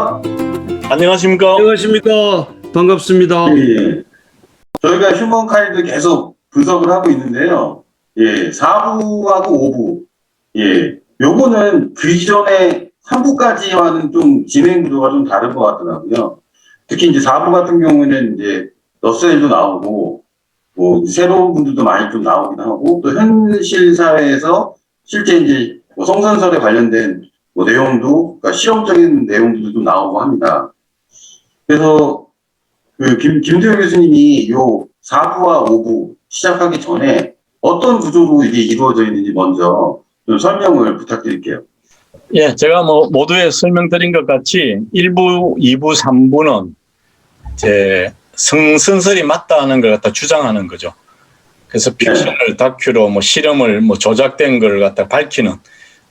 안녕하십니까? 안녕하십니까? 안녕하십니까. 반갑습니다. 예. 저희가 휴먼카이드 계속 분석을 하고 있는데요. 예, 4부하고 5부. 예, 요거는 그 이전에 3부까지와는 좀 진행 구도가 좀 다른 것 같더라고요. 특히 이제 4부 같은 경우에는 이제 러셀도 나오고, 뭐, 새로운 분들도 많이 좀 나오긴 하고, 또 현실 사회에서 실제 이제 뭐 성선설에 관련된 뭐 내용도, 그러니까 실험적인 내용들도 좀 나오고 합니다. 그래서 그 김도영 교수님이 요 4부와 5부 시작하기 전에 어떤 구조로 이게 이루어져 있는지 먼저 좀 설명을 부탁드릴게요. 예, 제가 뭐 모두에 설명드린 것 같이 1부, 2부, 3부는 제 성선설이 맞다는 걸 갖다 주장하는 거죠. 그래서 픽션을 다큐로 뭐 실험을 뭐 조작된 걸 갖다 밝히는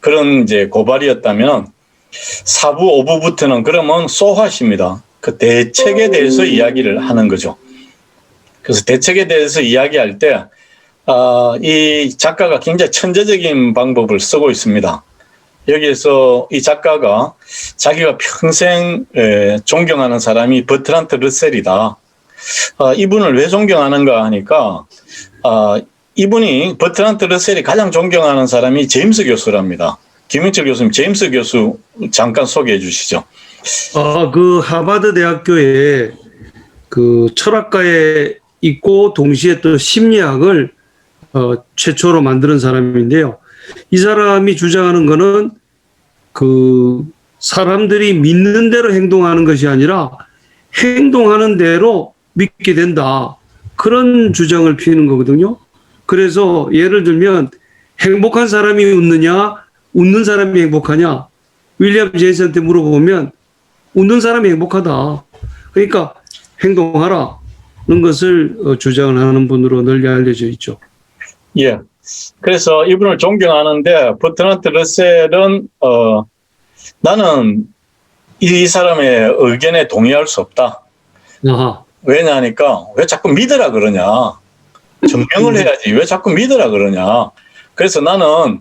그런 이제 고발이었다면 4부, 5부부터는 그러면 소화십니다. 그 대책에 대해서 이야기를 하는 거죠. 그래서 대책에 대해서 이야기할 때, 이 작가가 굉장히 천재적인 방법을 쓰고 있습니다. 여기에서 이 작가가 자기가 평생 존경하는 사람이 버트란트 러셀이다. 이분을 왜 존경하는가 하니까, 이분이 버트란트 러셀이 가장 존경하는 사람이 제임스 교수랍니다. 김영철 교수님, 제임스 교수 잠깐 소개해 주시죠. 그 하버드 대학교에 그 철학과에 있고 동시에 또 심리학을 최초로 만드는 사람인데요. 이 사람이 주장하는 거는 그 사람들이 믿는 대로 행동하는 것이 아니라 행동하는 대로 믿게 된다. 그런 주장을 피우는 거거든요. 그래서 예를 들면 행복한 사람이 웃느냐, 웃는 사람이 행복하냐. 윌리엄 제이슨한테 물어보면 웃는 사람이 행복하다. 그러니까 행동하라는 것을 주장을 하는 분으로 널리 알려져 있죠. 예. 그래서 이분을 존경하는데 버트란트 러셀은 나는 이 사람의 의견에 동의할 수 없다. 아하. 왜냐하니까 왜 자꾸 믿으라 그러냐. 증명을 해야지. 왜 자꾸 믿으라 그러냐. 그래서 나는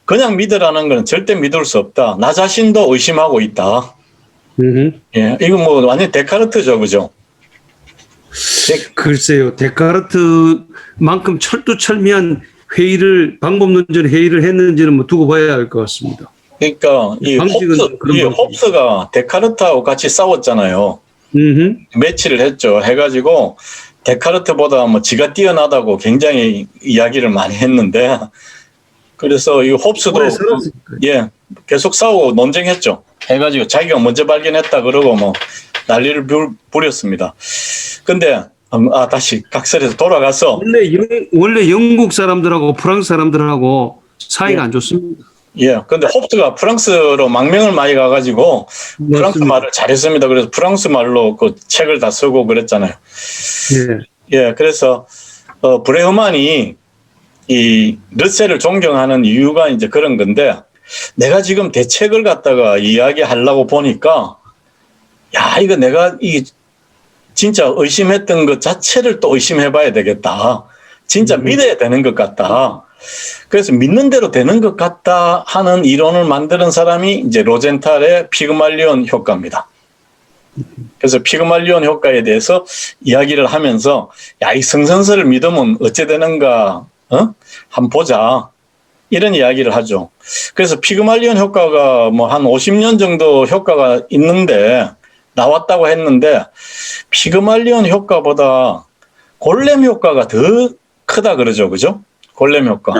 그냥 믿으라는 건 절대 믿을 수 없다. 나 자신도 의심하고 있다. 예, 이거 뭐 완전 데카르트죠, 그죠? 글쎄요, 데카르트만큼 철두철미한 방법론적 회의를 했는지는 뭐 두고 봐야 할 것 같습니다. 그러니까 이 홉스가 데카르트하고 같이 싸웠잖아요. 매치를 했죠. 해가지고 데카르트보다 뭐 지가 뛰어나다고 굉장히 이야기를 많이 했는데, 그래서 이 홉스도 예 계속 싸우고 논쟁했죠. 해가지고 자기가 먼저 발견했다 그러고 뭐 난리를 부렸습니다. 근데 다시 각설에서 돌아가서 원래 영국 사람들하고 프랑스 사람들하고 사이가 안 좋습니다. 예, 근데 홉스가 프랑스로 망명을 많이 가가지고 프랑스 말을 잘했습니다. 그래서 프랑스 말로 그 책을 다 쓰고 그랬잖아요. 예, 그래서 브레흐만이 이 러셀을 존경하는 이유가 이제 그런 건데, 내가 지금 대책을 갖다가 이야기하려고 보니까 야, 이거 내가 진짜 의심했던 것 자체를 또 의심해봐야 되겠다. 진짜 믿어야 되는 것 같다. 그래서 믿는 대로 되는 것 같다 하는 이론을 만드는 사람이 이제 로젠탈의 피그말리온 효과입니다. 그래서 피그말리온 효과에 대해서 이야기를 하면서 야, 이 성선설을 믿으면 어째 되는가, 한번 보자. 이런 이야기를 하죠. 그래서 피그말리온 효과가 뭐 한 50년 정도 효과가 있는데, 나왔다고 했는데, 피그말리온 효과보다 골렘 효과가 더 크다 그러죠. 그죠? 골렘 효과.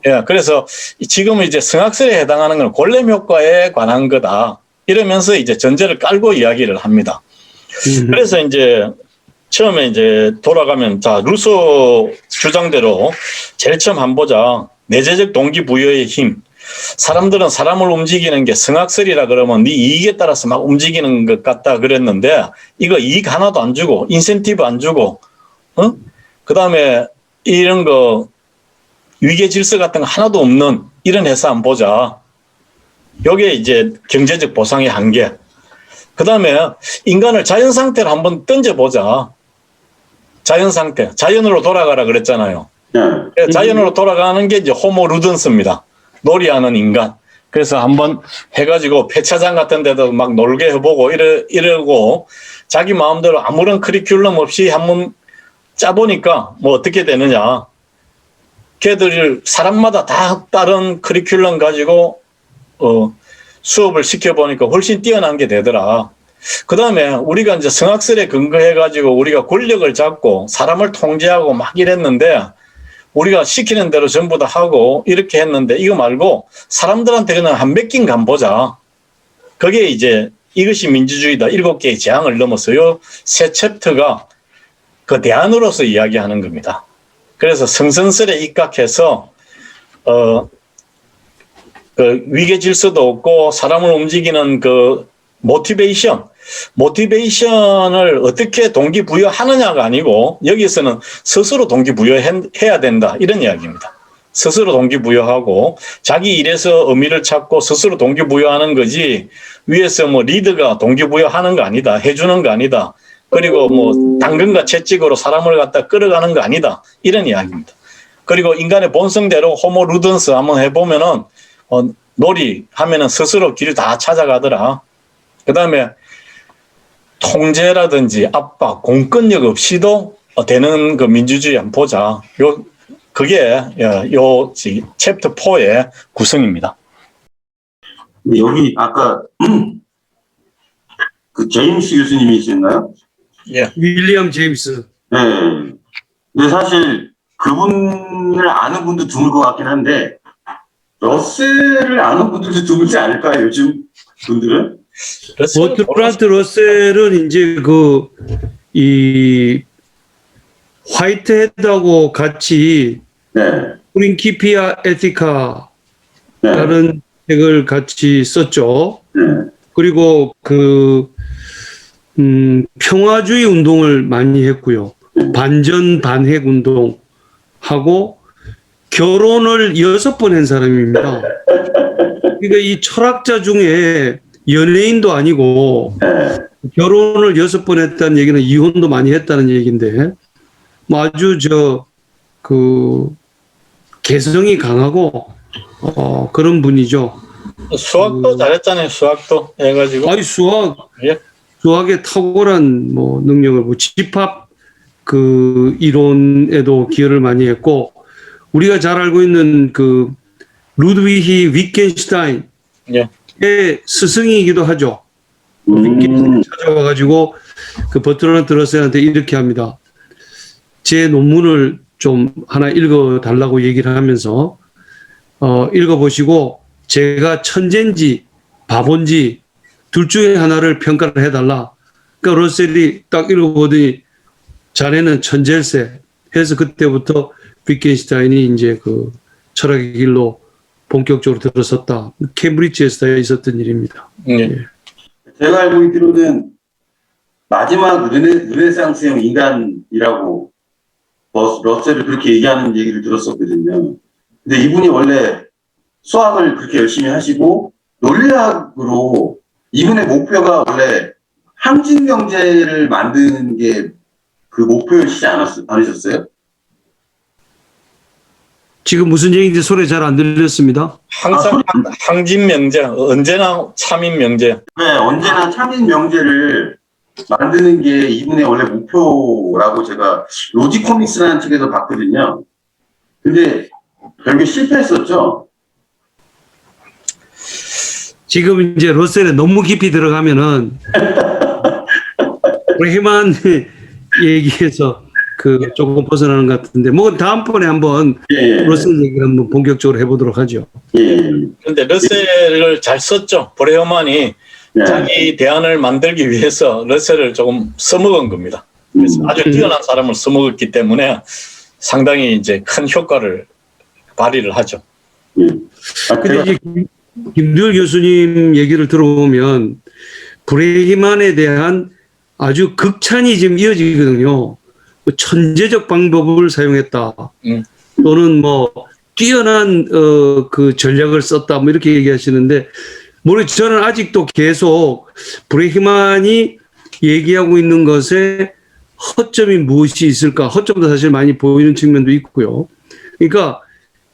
예, 그래서 지금 이제 성악설에 해당하는 건 골렘 효과에 관한 거다. 이러면서 이제 전제를 깔고 이야기를 합니다. 그래서 이제 처음에 이제 돌아가면, 자, 루소 주장대로 제일 처음 한번 보자. 내재적 동기부여의 힘. 사람들은 사람을 움직이는 게 성악설이라 그러면 네 이익에 따라서 막 움직이는 것 같다 그랬는데, 이거 이익 하나도 안 주고, 인센티브 안 주고, 그 다음에 이런 거, 위계 질서 같은 거 하나도 없는 이런 회사 한번 보자. 요게 이제 경제적 보상의 한계. 그 다음에 인간을 자연 상태로 한번 던져보자. 자연 상태. 자연으로 돌아가라 그랬잖아요. 자연으로 돌아가는 게 이제 호모 루던스입니다. 놀이하는 인간. 그래서 한번 해가지고 폐차장 같은 데도 막 놀게 해보고 이러고 자기 마음대로 아무런 커리큘럼 없이 한번 짜보니까 뭐 어떻게 되느냐. 걔들 사람마다 다 다른 커리큘럼 가지고 수업을 시켜보니까 훨씬 뛰어난 게 되더라. 그 다음에 우리가 이제 성악설에 근거해가지고 우리가 권력을 잡고 사람을 통제하고 막 이랬는데 우리가 시키는 대로 전부 다 하고 이렇게 했는데 이거 말고 사람들한테 그냥 한 몇 개인 간 보자. 그게 이제 이것이 민주주의다. 7개의 재앙을 넘어서요. 새 챕터가 그 대안으로서 이야기하는 겁니다. 그래서 성선설에 입각해서 그 위계 질서도 없고 사람을 움직이는 그 모티베이션을 어떻게 동기부여하느냐가 아니고 여기서는 스스로 동기부여해야 된다 이런 이야기입니다. 스스로 동기부여하고 자기 일에서 의미를 찾고 스스로 동기부여하는 거지 위에서 뭐 리더가 동기부여하는 거 아니다. 해주는 거 아니다. 그리고 뭐 당근과 채찍으로 사람을 갖다 끌어가는 거 아니다. 이런 이야기입니다. 그리고 인간의 본성대로 호모 루던스 한번 해보면은 놀이 하면은 스스로 길을 다 찾아가더라. 그 다음에 통제라든지 압박, 공권력 없이도 되는 그 민주주의 한번 보자. 그게 요 챕터 4의 구성입니다. 여기 아까 그 제임스 교수님이셨나요? 예. 윌리엄 제임스. 네. 근데 사실 그분을 아는 분도 드물 것 같긴 한데 러셀을 아는 분들도 드물지 않을까요? 요즘 분들은? 버트란트 러셀은 이제 이 화이트헤드하고 같이 네. 프린키피아 에티카라는 네. 책을 같이 썼죠. 네. 그리고 평화주의 운동을 많이 했고요. 반전 반핵 운동하고 결혼을 6번 한 사람입니다. 그러니까 이 철학자 중에 연예인도 아니고 결혼을 6번 했다는 얘기는 이혼도 많이 했다는 얘기인데 뭐 아주 개성이 강하고 그런 분이죠. 수학도 잘했잖아요. 수학도 해가지고. 아니 수학에 탁월한 뭐 능력을 집합 이론에도 기여를 많이 했고 우리가 잘 알고 있는 루드위히 위켄슈타인의 예. 스승이기도 하죠. 위켄슈타인 찾아와가지고 버트란트 러셀한테 이렇게 합니다. 제 논문을 좀 하나 읽어달라고 얘기를 하면서 읽어보시고 제가 천재인지 바본지 둘 중에 하나를 평가를 해달라. 그러니까 러셀이 딱 읽어보더니 자네는 천재일세 해서 그때부터 위켄슈타인이 이제 철학의 길로 본격적으로 들어섰다. 케임브리지에서 있었던 일입니다. 예. 제가 알고 있기로는 마지막 르네상스형 인간이라고 러셀을 그렇게 얘기하는 얘기를 들었었거든요. 근데 이분이 원래 수학을 그렇게 열심히 하시고 논리학으로 이분의 목표가 원래 항진경제를 만드는 게 그 목표이시지 않으셨어요? 지금 무슨 얘기인지 소리 잘 안 들렸습니다. 항상 항진명제, 언제나 참인명제. 네, 언제나 참인명제를 만드는 게 이분의 원래 목표라고 제가 로지코믹스라는 책에서 봤거든요. 근데 결국에 실패했었죠. 지금 이제 러셀에 너무 깊이 들어가면은 브레히만 얘기해서 조금 벗어나는 것 같은데 뭐 다음번에 한번 러셀 얘기를 한번 본격적으로 해보도록 하죠. 그런데 러셀을 잘 썼죠. 브레흐만이 자기 대안을 만들기 위해서 러셀을 조금 써먹은 겁니다. 그래서 아주 뛰어난 사람을 써먹었기 때문에 상당히 이제 큰 효과를 발휘를 하죠. 근데 이제 김두열 교수님 얘기를 들어보면 브레히만에 대한 아주 극찬이 지금 이어지거든요. 천재적 방법을 사용했다. 또는 뭐 뛰어난 전략을 썼다. 뭐 이렇게 얘기하시는데 저는 아직도 계속 브레히만이 얘기하고 있는 것에 허점이 무엇이 있을까? 허점도 사실 많이 보이는 측면도 있고요. 그러니까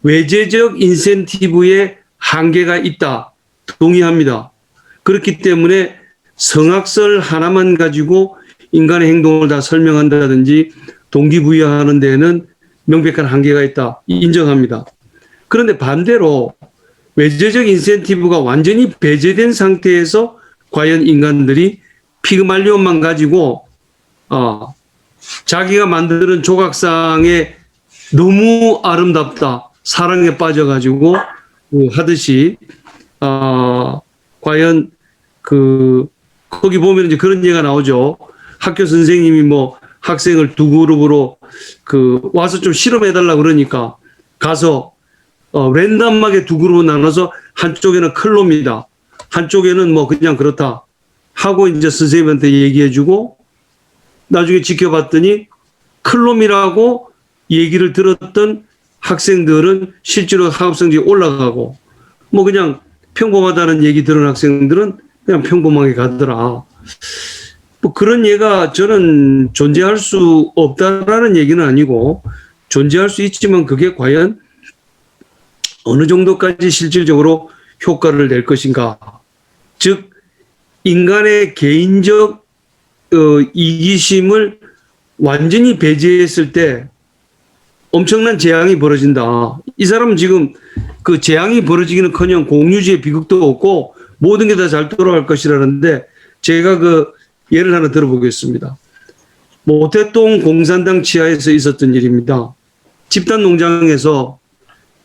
외제적 인센티브에 한계가 있다. 동의합니다. 그렇기 때문에 성악설 하나만 가지고 인간의 행동을 다 설명한다든지 동기부여하는 데에는 명백한 한계가 있다. 인정합니다. 그런데 반대로 외재적 인센티브가 완전히 배제된 상태에서 과연 인간들이 피그말리온만 가지고 자기가 만드는 조각상에 너무 아름답다, 사랑에 빠져가지고 하듯이 과연 거기 보면 이제 그런 얘기가 나오죠. 학교 선생님이 뭐 학생을 두 그룹으로 와서 좀 실험해달라 그러니까 가서 랜덤하게 두 그룹으로 나눠서 한쪽에는 클로미다, 한쪽에는 뭐 그냥 그렇다 하고 이제 선생님한테 얘기해주고 나중에 지켜봤더니 클롬이라고 얘기를 들었던 학생들은 실제로 학업 성적이 올라가고 뭐 그냥 평범하다는 얘기 들은 학생들은 그냥 평범하게 가더라. 뭐 그런 예가 저는 존재할 수 없다라는 얘기는 아니고 존재할 수 있지만 그게 과연 어느 정도까지 실질적으로 효과를 낼 것인가. 즉 인간의 개인적 이기심을 완전히 배제했을 때 엄청난 재앙이 벌어진다. 이 사람은 지금 그 재앙이 벌어지기는커녕 공유지의 비극도 없고 모든 게 다 잘 돌아갈 것이라는데 제가 예를 하나 들어보겠습니다. 모태동 공산당 지하에서 있었던 일입니다. 집단 농장에서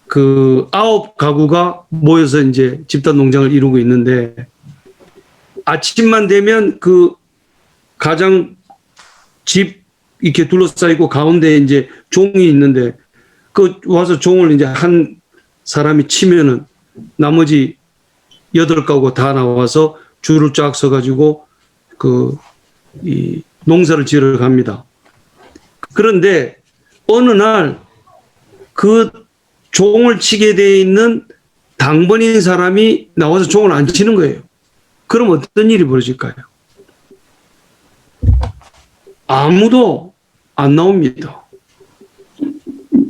9가구가 모여서 이제 집단 농장을 이루고 있는데 아침만 되면 가장 집 이렇게 둘러싸이고 가운데 이제 종이 있는데 와서 종을 이제 한 사람이 치면은 나머지 8가구 다 나와서 줄을 쫙 서가지고 이 농사를 지으러 갑니다. 그런데 어느 날 종을 치게 돼 있는 당번인 사람이 나와서 종을 안 치는 거예요. 그럼 어떤 일이 벌어질까요? 아무도 안 나옵니다.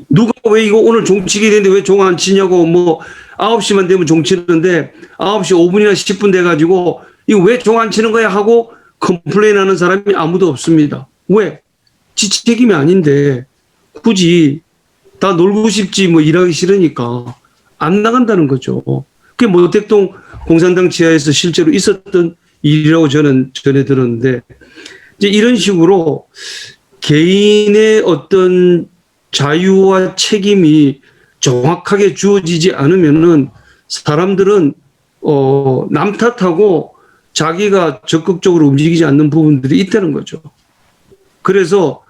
누가 왜 이거 오늘 종 치게 되는데 왜 종 안 치냐고 9시만 되면 종 치는데 9시 5분이나 10분 돼가지고 이거 왜 종 안 치는 거야 하고 컴플레인 하는 사람이 아무도 없습니다. 왜? 지 책임이 아닌데 굳이 다 놀고 싶지 일하기 싫으니까 안 나간다는 거죠. 그게 모택동 공산당 지하에서 실제로 있었던 일이라고 저는 전해 들었는데 이제 이런 식으로 개인의 어떤 자유와 책임이 정확하게 주어지지 않으면은 사람들은 남 탓하고 자기가 적극적으로 움직이지 않는 부분들이 있다는 거죠. 그래서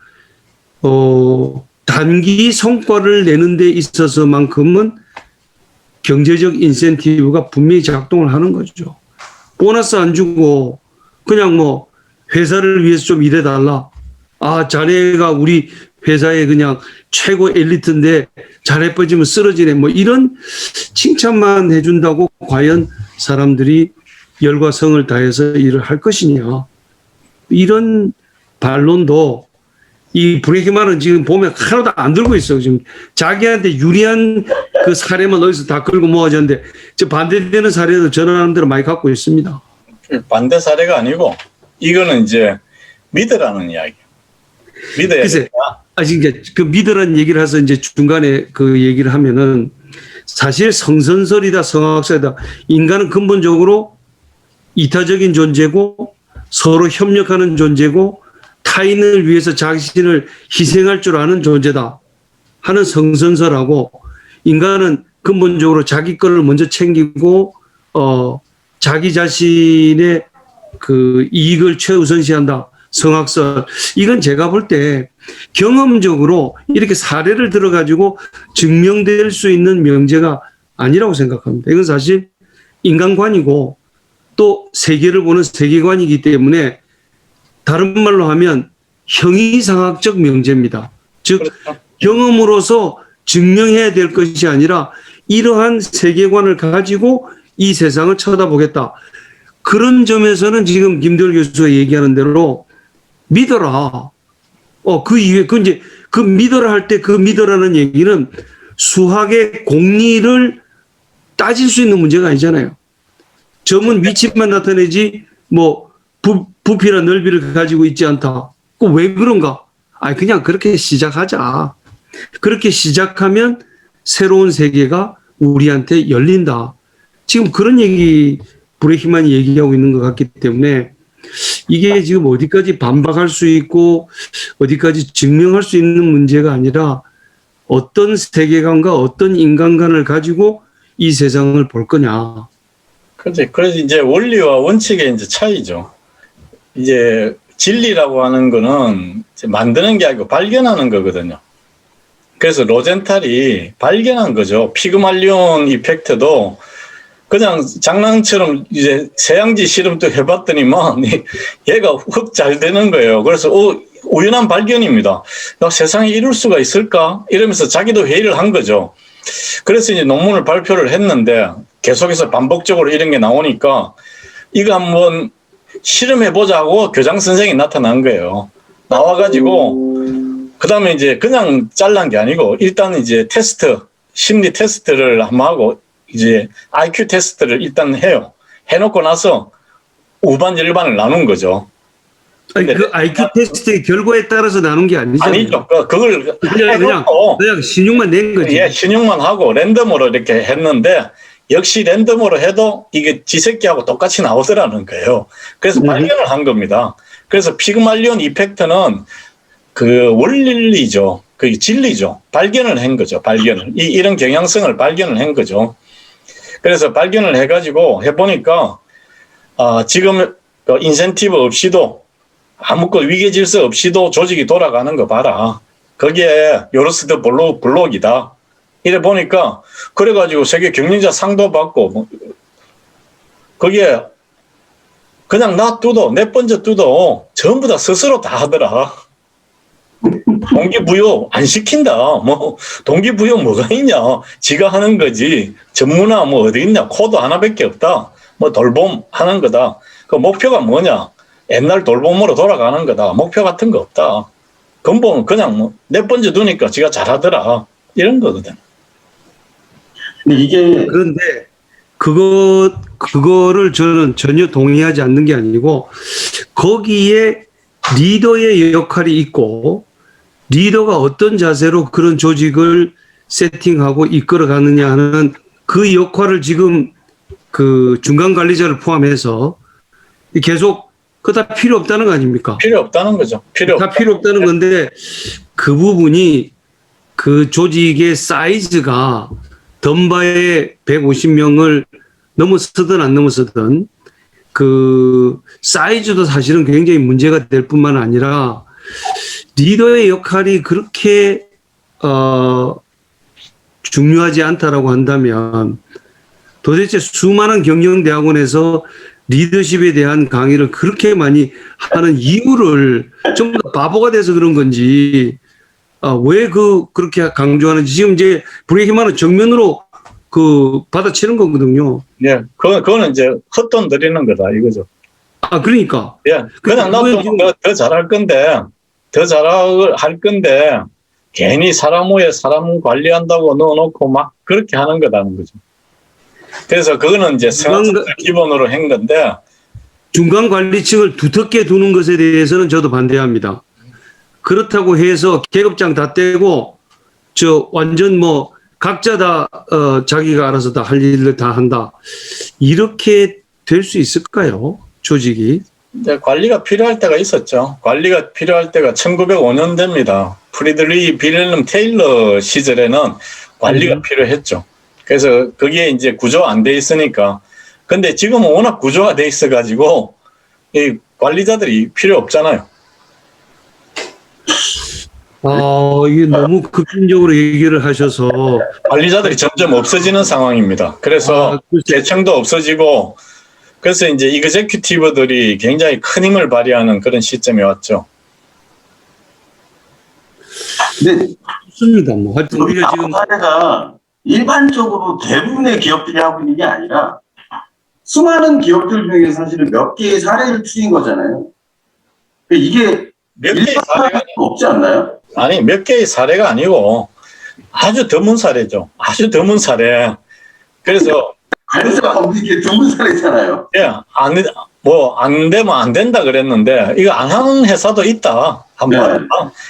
단기 성과를 내는 데 있어서만큼은 경제적 인센티브가 분명히 작동을 하는 거죠. 보너스 안 주고 그냥 회사를 위해서 좀 일해달라. 자네가 우리 회사의 그냥 최고 엘리트인데 자네 빠지면 쓰러지네. 이런 칭찬만 해준다고 과연 사람들이 열과 성을 다해서 일을 할 것이냐. 이런 반론도 이 브레이크만은 지금 보면 하나도 안 들고 있어요. 지금 자기한테 유리한 사례만 어디서 다 끌고 모아졌는데 반대되는 사례도 전하는 대로 많이 갖고 있습니다. 반대 사례가 아니고 이거는 이제 믿으라는 이야기. 믿어야 글쎄, 이제 믿으라는 얘기를 해서 이제 중간에 얘기를 하면은 사실 성선설이다, 성악설이다. 인간은 근본적으로 이타적인 존재고 서로 협력하는 존재고 타인을 위해서 자신을 희생할 줄 아는 존재다 하는 성선설하고 인간은 근본적으로 자기 거를 먼저 챙기고 자기 자신의 이익을 최우선시한다. 성악설. 이건 제가 볼 때 경험적으로 이렇게 사례를 들어가지고 증명될 수 있는 명제가 아니라고 생각합니다. 이건 사실 인간관이고 또 세계를 보는 세계관이기 때문에 다른 말로 하면 형이상학적 명제입니다. 즉 경험으로서 증명해야 될 것이 아니라 이러한 세계관을 가지고 이 세상을 쳐다보겠다. 그런 점에서는 지금 김도열 교수가 얘기하는 대로 믿어라. 그 이후에 이제 믿어라 할 때 믿어라는 얘기는 수학의 공리를 따질 수 있는 문제가 아니잖아요. 점은 위치만 나타내지 뭐 부피나 넓이를 가지고 있지 않다. 그 왜 그런가? 그냥 그렇게 시작하자. 그렇게 시작하면 새로운 세계가 우리한테 열린다. 지금 그런 얘기 브레히만이 얘기하고 있는 것 같기 때문에 이게 지금 어디까지 반박할 수 있고 어디까지 증명할 수 있는 문제가 아니라 어떤 세계관과 어떤 인간관을 가지고 이 세상을 볼 거냐. 그렇지. 그래서 이제 원리와 원칙의 이제 차이죠. 이제 진리라고 하는 거는 만드는 게 아니고 발견하는 거거든요. 그래서 로젠탈이 발견한 거죠. 피그말리온 이펙트도 그냥 장난처럼 이제 세양지 실험도 해봤더니만 얘가 훅 잘 되는 거예요. 그래서 우연한 발견입니다. 나 세상에 이럴 수가 있을까? 이러면서 자기도 회의를 한 거죠. 그래서 이제 논문을 발표를 했는데 계속해서 반복적으로 이런 게 나오니까 이거 한번 실험해보자고 교장 선생이 나타난 거예요. 나와가지고 그 다음에 이제 그냥 잘란 게 아니고 일단 이제 심리 테스트를 한번 하고 이제 IQ 테스트를 일단 해요. 해놓고 나서 우반 일반을 나눈 거죠. 그 IQ 테스트의 결과에 따라서 나눈 게 아니잖아요. 아니죠. 그걸 그냥 신용만 낸 거지. 예, 신용만 하고 랜덤으로 이렇게 했는데 역시 랜덤으로 해도 이게 지새끼하고 똑같이 나오더라는 거예요. 그래서 발견을 한 겁니다. 그래서 피그말리온 이펙트는 그 원리죠. 그 진리죠. 발견을 한 거죠. 이런 경향성을 발견을 한 거죠. 그래서 발견을 해가지고 해보니까 지금 인센티브 없이도 아무것도 위계 질서 없이도 조직이 돌아가는 거 봐라. 거기에 요르스트 블록이다. 이래 보니까 그래가지고 세계 경영자 상도 받고 거기에 그냥 놔둬도 내 번째 둬도 전부 다 스스로 다 하더라. 동기부여 안 시킨다. 뭐 동기부여 뭐가 있냐. 지가 하는 거지. 전문화 뭐 어디 있냐. 코드 하나밖에 없다. 뭐 돌봄 하는 거다. 그 목표가 뭐냐. 옛날 돌봄으로 돌아가는 거다. 목표 같은 거 없다. 근본은 그냥 뭐 내 번째 두니까 지가 잘하더라. 이런 거거든. 근데 이게 그런데 그거를 저는 전혀 동의하지 않는 게 아니고 거기에 리더의 역할이 있고 리더가 어떤 자세로 그런 조직을 세팅하고 이끌어 가느냐 하는 그 역할을 지금 그 중간 관리자를 포함해서 계속 그거 다 필요 없다는 거 아닙니까? 필요 없다는 거죠. 필요 없다는 건데 그 부분이 그 조직의 사이즈가 던바의 150명을 넘어서든 안 넘어서든 그 사이즈도 사실은 굉장히 문제가 될 뿐만 아니라 리더의 역할이 그렇게 중요하지 않다라고 한다면 도대체 수많은 경영대학원에서 리더십에 대한 강의를 그렇게 많이 하는 이유를 좀 더 바보가 돼서 그런 건지 왜 그렇게 강조하는지 지금 이제 브레이히만은 정면으로 받아치는 거거든요. 예, 그거는 이제 헛돈 들이는 거다 이거죠. 그러니까. 예, 그냥 나도 더 잘할 건데, 괜히 사람 후에 사람 관리한다고 넣어놓고 막 그렇게 하는 거다는 거죠. 그래서 그거는 이제 성악을 기본으로 한 건데. 중간 관리층을 두텁게 두는 것에 대해서는 저도 반대합니다. 그렇다고 해서 계급장 다 떼고, 완전 각자 다, 자기가 알아서 다 할 일을 다 한다. 이렇게 될 수 있을까요? 조직이? 이제 관리가 필요할 때가 있었죠. 관리가 필요할 때가 1905년대입니다. 프리드리히 빌헬름 테일러 시절에는 관리가 필요했죠. 그래서 그게 이제 구조 안 돼 있으니까. 근데 지금은 워낙 구조가 돼 있어가지고, 이 관리자들이 필요 없잖아요. 이게 너무 극단적으로 얘기를 하셔서. 관리자들이 점점 없어지는 상황입니다. 그래서 계층도 없어지고, 그래서 이제 이그제큐티브들이 굉장히 큰 힘을 발휘하는 그런 시점에 왔죠. 근데 좋습니다. 하여튼 우리가 지금 사례가 일반적으로 대부분의 기업들이 하고 있는 게 아니라 수많은 기업들 중에 사실은 몇 개의 사례를 추린 거잖아요. 이게 몇 개의 사례가 없지 않나요? 아니, 몇 개의 사례가 아니고 아주 드문 사례죠. 아주 드문 사례. 그래서 관사 검증이 두문살이잖아요. 예, 안 되면 안 된다 그랬는데, 이거 안 하는 회사도 있다. 한번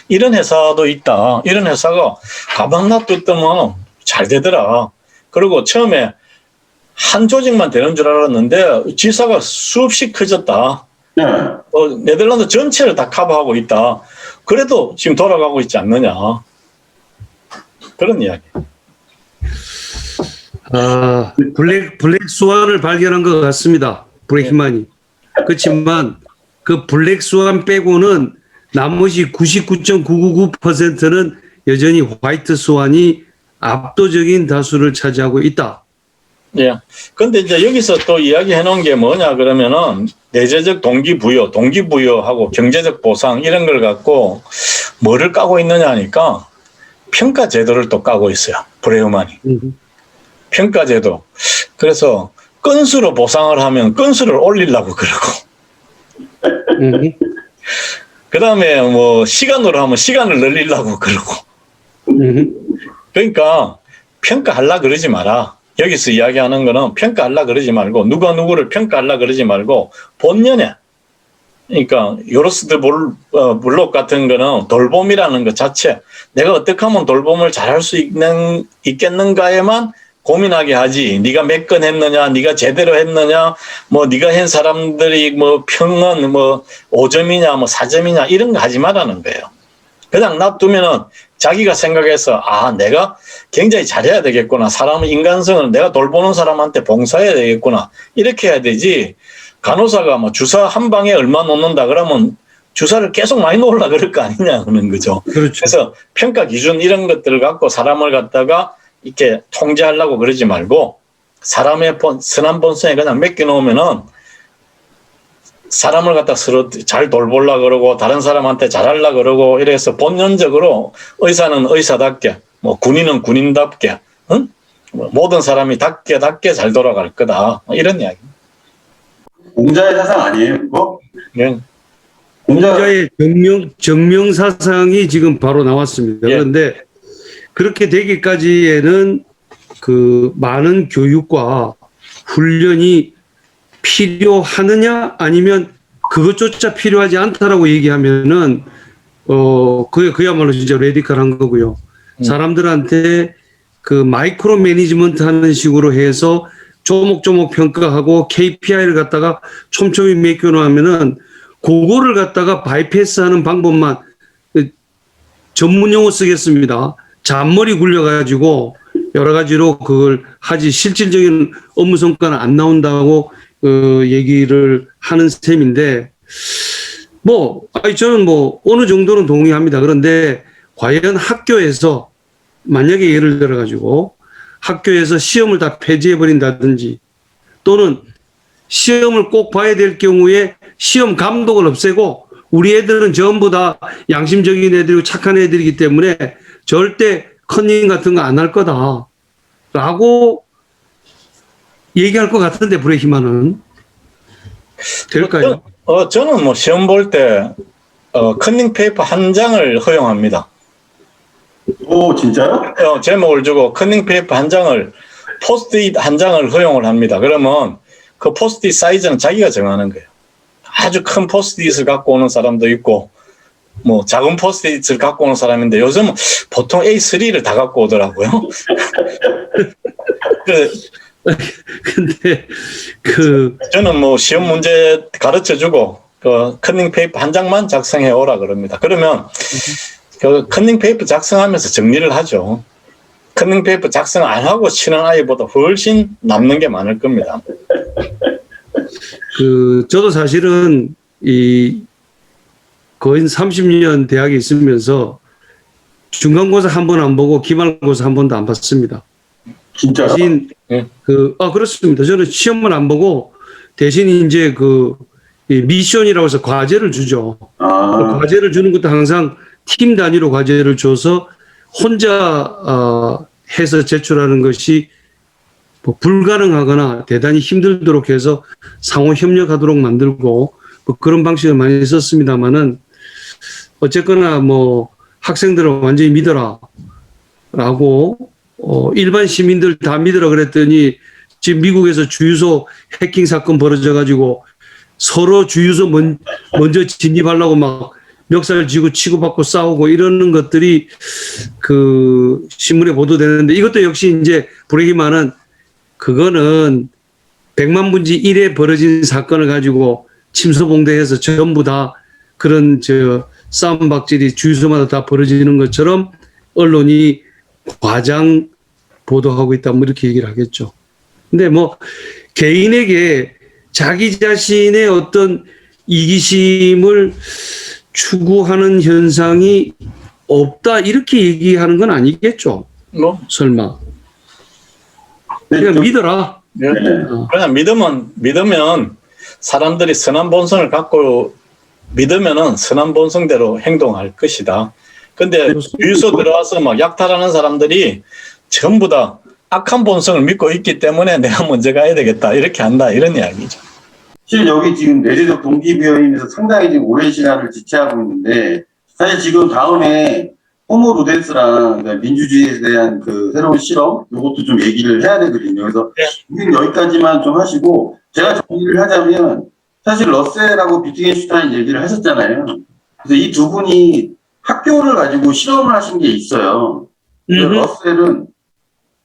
이런 회사도 있다. 이런 회사가 가방 놔뒀더만 잘 되더라. 그리고 처음에 한 조직만 되는 줄 알았는데 지사가 수없이 커졌다. 네. 네덜란드 전체를 다 커버하고 있다. 그래도 지금 돌아가고 있지 않느냐. 그런 이야기. 블랙 스완을 발견한 것 같습니다. 브레이크만이. 그렇지만 그 블랙 스완 빼고는 나머지 99.999%는 여전히 화이트 스완이 압도적인 다수를 차지하고 있다. 예. 근데 이제 여기서 또 이야기해 놓은 게 뭐냐 그러면은 내재적 동기부여하고 경제적 보상 이런 걸 갖고 뭐를 까고 있느냐 하니까 평가 제도를 또 까고 있어요. 브레이크만이. 평가 제도. 그래서 건수로 보상을 하면 건수를 올리려고 그러고. 그다음에 뭐 시간으로 하면 시간을 늘리려고 그러고. 그러니까 평가하려 그러지 마라. 여기서 이야기하는 거는 평가하려 그러지 말고 누가 누구를 평가하려 그러지 말고 본연에 그러니까 요로스트 블록 같은 거는 돌봄이라는 것 자체 내가 어떻게 하면 돌봄을 잘할 수 있겠는가에만 고민하게 하지. 네가 몇 건 했느냐, 네가 제대로 했느냐, 뭐 네가 한 사람들이 뭐 평은 뭐 5점이냐, 뭐 4점이냐 이런 거 하지 말라는 거예요. 그냥 놔두면은 자기가 생각해서 내가 굉장히 잘해야 되겠구나. 사람의 인간성을 내가 돌보는 사람한테 봉사해야 되겠구나. 이렇게 해야 되지. 간호사가 뭐 주사 한 방에 얼마 놓는다 그러면 주사를 계속 많이 놓으려고 그럴 거 아니냐 하는 거죠. 그렇죠. 그래서 평가 기준 이런 것들을 갖고 사람을 갖다가 이렇게 통제하려고 그러지 말고 사람의 선한 본성에 그냥 맡겨놓으면은 사람을 갖다 서로 잘 돌보려고 그러고 다른 사람한테 잘하려고 그러고 이래서 본연적으로 의사는 의사답게 뭐 군인은 군인답게 응? 모든 사람이 답게 잘 돌아갈 거다 이런 이야기. 공자의 사상 아니에요, 그거? 네. 공자의 정명 사상이 지금 바로 나왔습니다. 예. 그런데 그렇게 되기까지에는 그 많은 교육과 훈련이 필요하느냐 아니면 그것조차 필요하지 않다라고 얘기하면은 그야말로 진짜 레디컬한 거고요. 사람들한테 그 마이크로 매니지먼트 하는 식으로 해서 조목조목 평가하고 KPI를 갖다가 촘촘히 맡겨놓으면은 그거를 갖다가 바이패스하는 방법만 전문 용어 쓰겠습니다. 잔머리 굴려가지고 여러 가지로 그걸 하지 실질적인 업무 성과는 안 나온다고 얘기를 하는 셈인데 저는 어느 정도는 동의합니다. 그런데 과연 학교에서 만약에 예를 들어 가지고 학교에서 시험을 다 폐지해 버린다든지 또는 시험을 꼭 봐야 될 경우에 시험 감독을 없애고 우리 애들은 전부 다 양심적인 애들이고 착한 애들이기 때문에 절대 컨닝 같은 거 안 할 거다라고 얘기할 것 같은데 브레히만은 될까요? 저는 뭐 시험 볼 때 컨닝 페이퍼 한 장을 허용합니다. 오, 진짜요? 제목을 주고 컨닝 페이퍼 한 장을 포스트잇 한 장을 허용을 합니다. 그러면 그 포스트잇 사이즈는 자기가 정하는 거예요. 아주 큰 포스트잇을 갖고 오는 사람도 있고 뭐 작은 포스트잇을 갖고 오는 사람인데 요즘은 보통 A3를 다 갖고 오더라고요. 근데 저는 뭐 시험 문제 가르쳐주고 그 컨닝 페이퍼 한 장만 작성해 오라 그럽니다. 그러면 그 컨닝 페이퍼 작성하면서 정리를 하죠. 컨닝 페이퍼 작성 안 하고 치는 아이보다 훨씬 남는 게 많을 겁니다. 저도 사실은 거의 30년 대학에 있으면서 중간고사 한 번 안 보고 기말고사 한 번도 안 봤습니다. 진짜요? 대신 그렇습니다. 저는 시험을 안 보고 대신 이제 이 미션이라고 해서 과제를 주죠. 과제를 주는 것도 항상 팀 단위로 과제를 줘서 혼자 해서 제출하는 것이 불가능하거나 대단히 힘들도록 해서 상호 협력하도록 만들고 그런 방식을 많이 썼습니다만은 어쨌거나 학생들을 완전히 믿어라 라고 일반 시민들 다 믿으라 그랬더니 지금 미국에서 주유소 해킹 사건 벌어져가지고 서로 주유소 먼저 진입하려고 막 멱살 쥐고 치고받고 싸우고 이러는 것들이 그 신문에 보도되는데 이것도 역시 이제 브레기만은 그거는 100만 분지 1에 벌어진 사건을 가지고 침소봉대해서 전부 다 그런 싸움 박질이 주유소마다 다 벌어지는 것처럼 언론이 과장 보도하고 있다 뭐 이렇게 얘기를 하겠죠. 근데 뭐 개인에게 자기 자신의 어떤 이기심을 추구하는 현상이 없다 이렇게 얘기하는 건 아니겠죠. 뭐 설마. 네, 그냥 믿어라. 예. 그냥 믿으면 사람들이 선한 본성을 갖고 믿으면은 선한 본성대로 행동할 것이다. 근데 주유소 들어와서 막 약탈하는 사람들이 전부 다 악한 본성을 믿고 있기 때문에 내가 먼저 가야 되겠다 이렇게 한다 이런 이야기죠. 사실 여기 지금 내재적 동기부여임에서 상당히 지금 오랜 시간을 지체하고 있는데 사실 지금 다음에 호모 루덴스랑 민주주의에 대한 그 새로운 실험 이것도 좀 얘기를 해야 되거든요. 그래서 우리는 여기까지만 좀 하시고 제가 정리를 하자면 사실 러셀하고 비트겐슈타인 얘기를 하셨잖아요. 그래서 이 두 분이 학교를 가지고 실험을 하신 게 있어요. 러셀은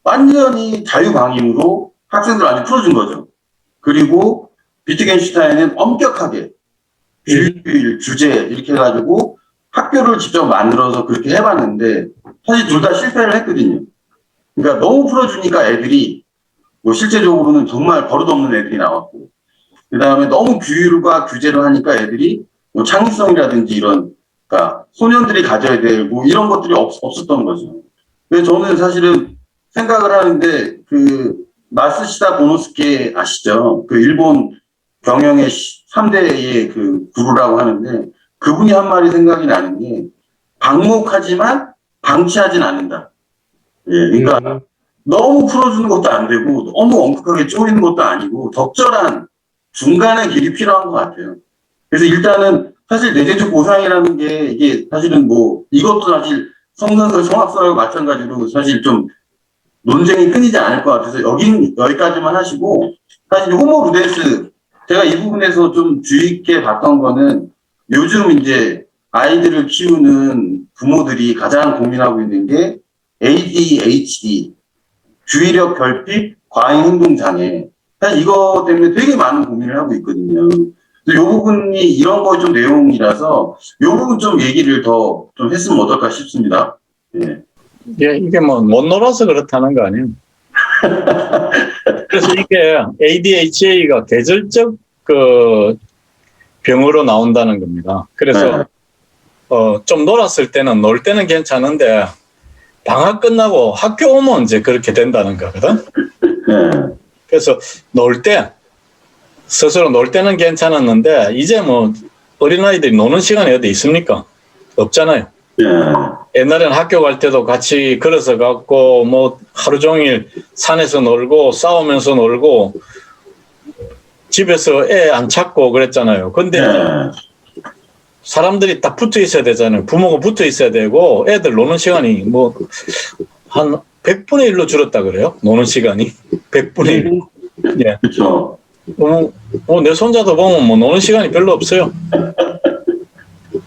완전히 자유방임으로 학생들 많이 풀어준 거죠. 그리고 비트겐슈타인은 엄격하게 규율, 주제 이렇게 해가지고 학교를 직접 만들어서 그렇게 해봤는데 사실 둘 다 실패를 했거든요. 그러니까 너무 풀어주니까 애들이 뭐 실제적으로는 정말 버릇없는 애들이 나왔고 그 다음에 너무 규율과 규제를 하니까 애들이 뭐 창의성이라든지 이런 그러니까 소년들이 가져야 될 뭐 이런 것들이 없었던 거죠. 그래서 저는 사실은 생각을 하는데 그 마스시다 보노스케 아시죠? 그 일본 경영의 3대의 그 구루라고 하는데 그분이 한 말이 생각이 나는 게 방목하지만 방치하진 않는다. 예, 그러니까 너무 풀어주는 것도 안 되고 너무 엄격하게 쪼이는 것도 아니고 적절한 중간의 길이 필요한 것 같아요. 그래서 일단은 사실 내재적 보상이라는 게 이게 사실은 뭐 이것도 사실 성선설 성악설하고 마찬가지로 사실 좀 논쟁이 끊이지 않을 것 같아서 여기까지만 하시고 사실 호모 루덴스 제가 이 부분에서 좀 주의 있게 봤던 거는 요즘 이제 아이들을 키우는 부모들이 가장 고민하고 있는 게 ADHD, 주의력 결핍, 과잉 행동 장애. 사실 이거 때문에 되게 많은 고민을 하고 있거든요. 이 부분이 이런 거 좀 내용이라서 이 부분 좀 얘기를 더 좀 했으면 어떨까 싶습니다. 예. 예, 이게 뭐 못 놀아서 그렇다는 거 아니에요. 그래서 이게 ADHD가 계절적 그 병으로 나온다는 겁니다. 그래서 좀 놀았을 때는 놀 때는 괜찮은데 방학 끝나고 학교 오면 이제 그렇게 된다는 거거든. 그래서 스스로 놀 때는 괜찮았는데 이제 뭐 어린아이들이 노는 시간이 어디 있습니까? 없잖아요. 옛날에는 학교 갈 때도 같이 걸어서 갔고 뭐 하루 종일 산에서 놀고 싸우면서 놀고 집에서 애 안 찾고 그랬잖아요. 근데 사람들이 딱 붙어 있어야 되잖아요. 부모가 붙어 있어야 되고 애들 노는 시간이 뭐 한 100분의 1로 줄었다 그래요. 노는 시간이 100분의 1. 예. 그렇죠. 내 손자도 보면 뭐 노는 시간이 별로 없어요.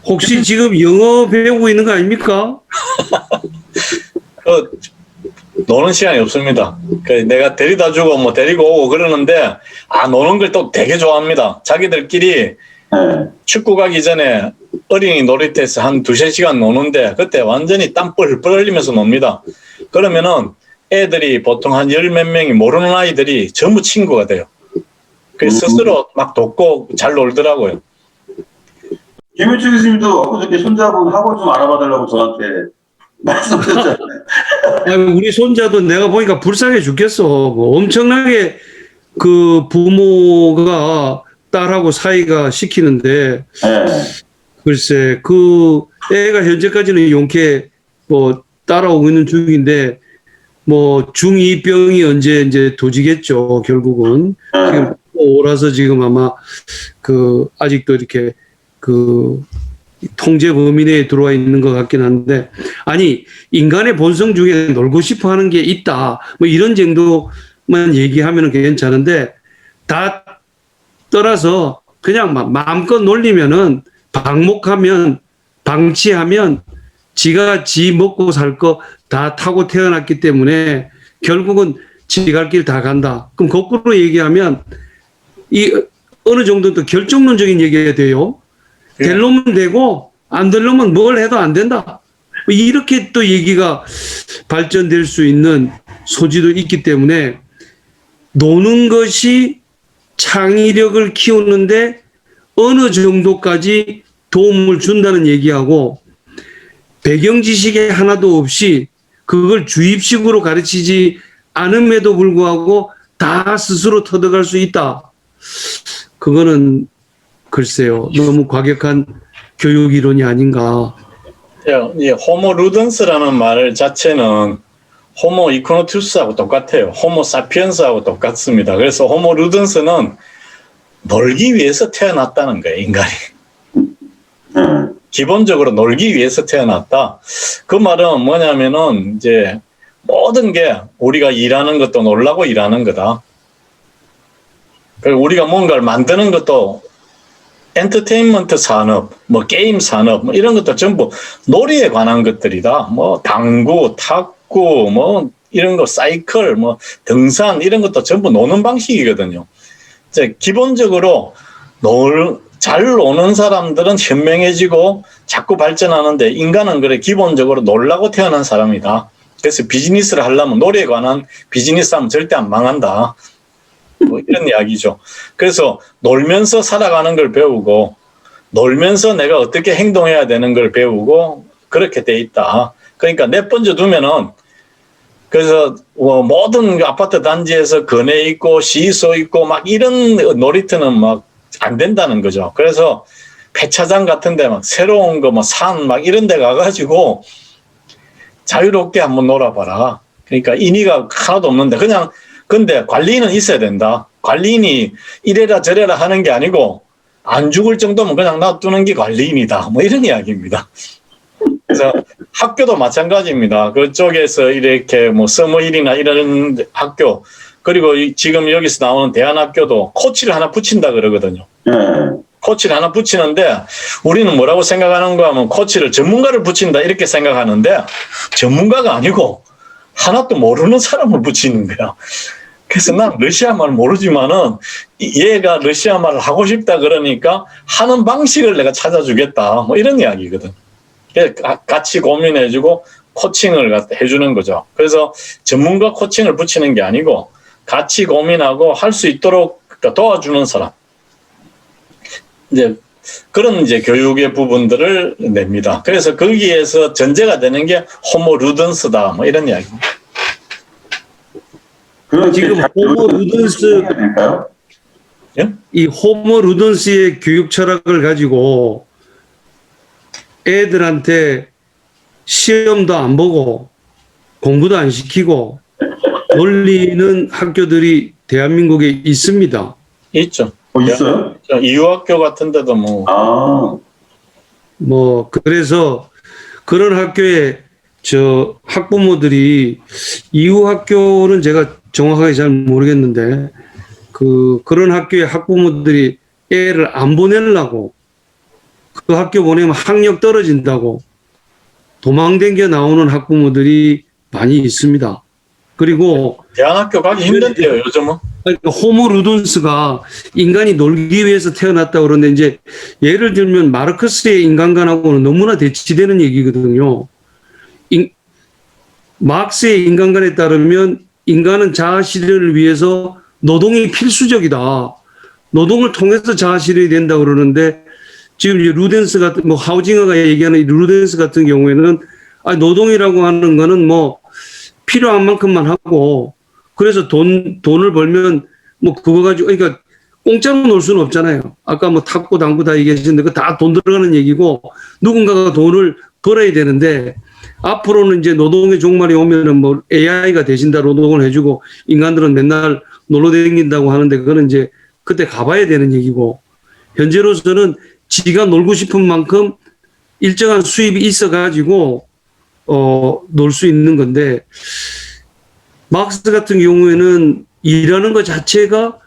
혹시 지금 영어 배우고 있는 거 아닙니까? 노는 시간이 없습니다. 내가 데리다 주고 뭐 데리고 오고 그러는데 노는 걸 또 되게 좋아합니다. 자기들끼리 축구 가기 전에 어린이 놀이터에서 한 2-3시간 노는데 그때 완전히 땀 뻘뻘 흘리면서 놉니다. 그러면은 애들이 보통 한 10몇 명이 모르는 아이들이 전부 친구가 돼요. 그래서 스스로 막 돕고 잘 놀더라고요. 김현철 교수님도 엊그저께 손자분 학원 좀 알아봐달라고 저한테 말씀하셨잖아요. 우리 손자도 내가 보니까 불쌍해 죽겠어. 뭐 엄청나게 그 부모가 딸하고 사이가 시키는데 글쎄 그 애가 현재까지는 용케 뭐 따라오고 있는 중인데 뭐 중2병이 언제 이제 도지겠죠. 결국은 지금 오라서 지금 아마 그 아직도 이렇게 그 통제 범위 내에 들어와 있는 것 같긴 한데 아니 인간의 본성 중에 놀고 싶어 하는 게 있다 뭐 이런 정도 얘기하면 괜찮은데 다 떠나서 그냥 마음껏 놀리면은 방목하면 방치하면 지가 지 먹고 살 거 다 타고 태어났기 때문에 결국은 지 갈 길 다 간다. 그럼 거꾸로 얘기하면 이 어느 정도 또 결정론적인 얘기가 돼요. 될 놈은 되고 안 될 놈은 뭘 해도 안 된다. 이렇게 또 얘기가 발전될 수 있는 소지도 있기 때문에 노는 것이 창의력을 키우는데 어느 정도까지 도움을 준다는 얘기하고 배경 지식이 하나도 없이 그걸 주입식으로 가르치지 않음에도 불구하고 다 스스로 터득할 수 있다. 그거는 글쎄요. 너무 과격한 교육 이론이 아닌가. 예, 호모 루던스라는 말 자체는 호모 이코노투스하고 똑같아요. 호모 사피엔스하고 똑같습니다. 그래서 호모 루던스는 놀기 위해서 태어났다는 거예요, 인간이. 기본적으로 놀기 위해서 태어났다. 그 말은 뭐냐면은 이제 모든 게 우리가 일하는 것도 놀라고 일하는 거다. 그리고 우리가 뭔가를 만드는 것도 엔터테인먼트 산업, 뭐 게임 산업, 뭐 이런 것도 전부 놀이에 관한 것들이다. 뭐 당구, 탁구, 뭐 이런 거 사이클, 뭐 등산 이런 것도 전부 노는 방식이거든요. 이제 기본적으로 잘 노는 사람들은 현명해지고 자꾸 발전하는데 인간은 그래 기본적으로 놀라고 태어난 사람이다. 그래서 비즈니스를 하려면 놀이에 관한 비즈니스 하면 절대 안 망한다. 뭐 이런 이야기죠. 그래서 놀면서 살아가는 걸 배우고 놀면서 내가 어떻게 행동해야 되는 걸 배우고 그렇게 돼 있다. 그러니까 내번져 두면은 그래서 모든 아파트 단지에서 거내 있고 시소 있고 막 이런 놀이터는 막 안 된다는 거죠. 그래서 폐차장 같은데 막 새로운 거 뭐 산 막 이런 데 가가지고 자유롭게 한번 놀아봐라. 그러니까 인의가 하나도 없는데 그냥 근데 관리인은 있어야 된다. 관리인이 이래라 저래라 하는 게 아니고 안 죽을 정도면 그냥 놔두는 게 관리인이다. 뭐 이런 이야기입니다. 그래서 학교도 마찬가지입니다. 그쪽에서 이렇게 뭐 서머힐이나 이런 학교 그리고 지금 여기서 나오는 대안학교도 코치를 하나 붙인다 그러거든요. 코치를 하나 붙이는데 우리는 뭐라고 생각하는 거 하면 코치를 전문가를 붙인다 이렇게 생각하는데 전문가가 아니고 하나도 모르는 사람을 붙이는 거야. 그래서 난 러시아 말 모르지만은 얘가 러시아 말을 하고 싶다 그러니까 하는 방식을 내가 찾아주겠다. 뭐 이런 이야기거든. 같이 고민해주고 코칭을 해주는 거죠. 그래서 전문가 코칭을 붙이는 게 아니고 같이 고민하고 할 수 있도록 도와주는 사람. 이제 그런 이제 교육의 부분들을 냅니다. 그래서 거기에서 전제가 되는 게 호모 루던스다. 뭐 이런 이야기입니다. 지금 호모 루던스 예? 이 호모 루던스의 교육 철학을 가지고 애들한테 시험도 안 보고 공부도 안 시키고 놀리는 학교들이 대한민국에 있습니다. 있죠. 있어요? 이유학교 같은 데도 그래서 그런 학교에 학부모들이 이유학교는 제가 정확하게 잘 모르겠는데 그런 학교에 학부모들이 애를 안 보내려고 그 학교 보내면 학력 떨어진다고 도망댕겨 나오는 학부모들이 많이 있습니다. 그리고 대안학교 가기 힘든데요, 요즘은. 그러니까 호모 루던스가 인간이 놀기 위해서 태어났다고 그러는데 이제 예를 들면 마르크스의 인간관하고는 너무나 대치되는 얘기거든요. 마르크스의 인간관에 따르면 인간은 자아 실현을 위해서 노동이 필수적이다. 노동을 통해서 자아 실현이 된다 그러는데 지금 이제 루덴스 같은 하우징어가 얘기하는 루덴스 같은 경우에는 노동이라고 하는 거는 필요한 만큼만 하고 그래서 돈을 벌면 그거 가지고 그러니까 공짜로 놀 수는 없잖아요. 아까 탁구 당구 다 얘기하셨는데 그거 다 돈 들어가는 얘기고 누군가가 돈을 벌어야 되는데 앞으로는 이제 노동의 종말이 오면은 AI가 대신 다 노동을 해주고 인간들은 맨날 놀러 다닌다고 하는데 그거는 이제 그때 가봐야 되는 얘기고 현재로서는 지가 놀고 싶은 만큼 일정한 수입이 있어가지고 놀 수 있는 건데 마크스 같은 경우에는 일하는 것 자체가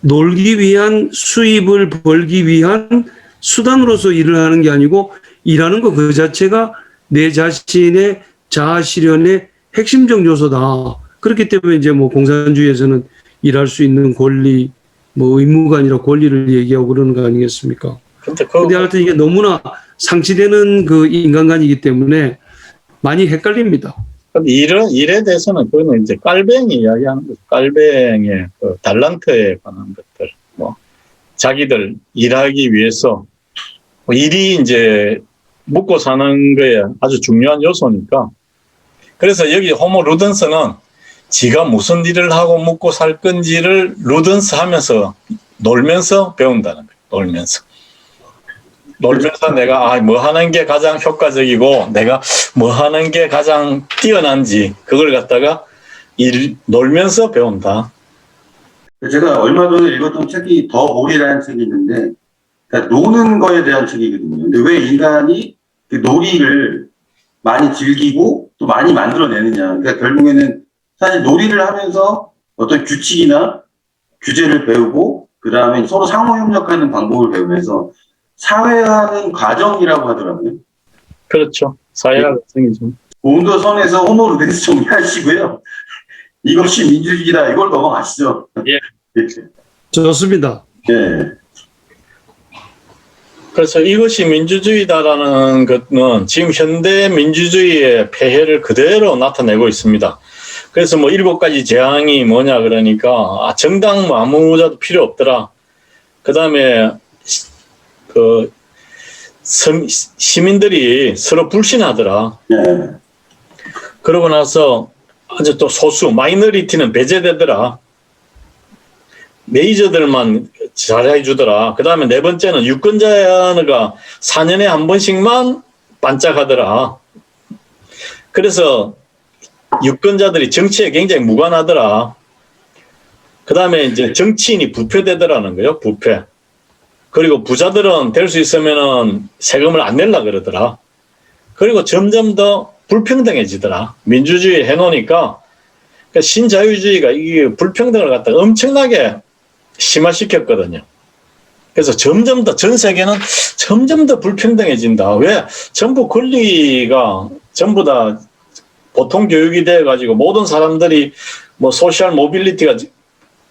놀기 위한 수입을 벌기 위한 수단으로서 일을 하는 게 아니고 일하는 것 그 자체가 내 자신의 자아 실현의 핵심적 요소다. 그렇기 때문에 이제 뭐 공산주의에서는 일할 수 있는 권리, 뭐 의무가 아니라 권리를 얘기하고 그러는 거 아니겠습니까? 근데 하여튼 이게 너무나 상치되는 그 인간관이기 때문에 많이 헷갈립니다. 일에 대해서는 그거는 이제 깔뱅이 이야기하는 거죠. 깔뱅의 그 달란트에 관한 것들, 뭐 자기들 일하기 위해서 뭐 일이 이제 먹고 사는 거에 아주 중요한 요소니까. 그래서 여기 호모 루던스는 지가 무슨 일을 하고 먹고 살 건지를 루던스 하면서 놀면서 배운다는 거예요. 놀면서 내가 뭐 하는 게 가장 효과적이고 내가 뭐 하는 게 가장 뛰어난지 그걸 갖다가 놀면서 배운다. 제가 얼마 전에 읽었던 책이 더 몰이라는 책이 있는데, 그러니까 노는 거에 대한 책이거든요. 근데 왜 인간이 그 놀이를 많이 즐기고 또 많이 만들어내느냐. 그러니까 결국에는 사실 놀이를 하면서 어떤 규칙이나 규제를 배우고 그 다음에 서로 상호협력하는 방법을 배우면서 사회화하는 과정이라고 하더라고요. 그렇죠. 사회화 과정이죠. 온도 선에서 호모 루덴스 정리하시고요. 이것이 민주주의다. 이걸 넘어가시죠. 예. 좋습니다. 예. 그래서 이것이 민주주의다라는 것은 지금 현대 민주주의의 폐해를 그대로 나타내고 있습니다. 그래서 뭐 7가지 재앙이 뭐냐 그러니까 정당 뭐 아무자도 필요 없더라. 그다음에 그 시민들이 서로 불신하더라. 예. 그러고 나서 아주 또 소수 마이너리티는 배제되더라. 메이저들만 잘해주더라. 그 다음에 4번째는 유권자가 4년에 한 번씩만 반짝하더라. 그래서 유권자들이 정치에 굉장히 무관하더라. 그 다음에 이제 정치인이 부패되더라는 거예요. 부패. 그리고 부자들은 될 수 있으면은 세금을 안 내려 그러더라. 그리고 점점 더 불평등해지더라. 민주주의 해놓으니까 그러니까 신자유주의가 이게 불평등을 갖다가 엄청나게 심화시켰거든요. 그래서 점점 더 전 세계는 점점 더 불평등해진다. 왜? 전부 권리가 전부 다 보통 교육이 돼가지고 모든 사람들이 뭐 소셜 모빌리티가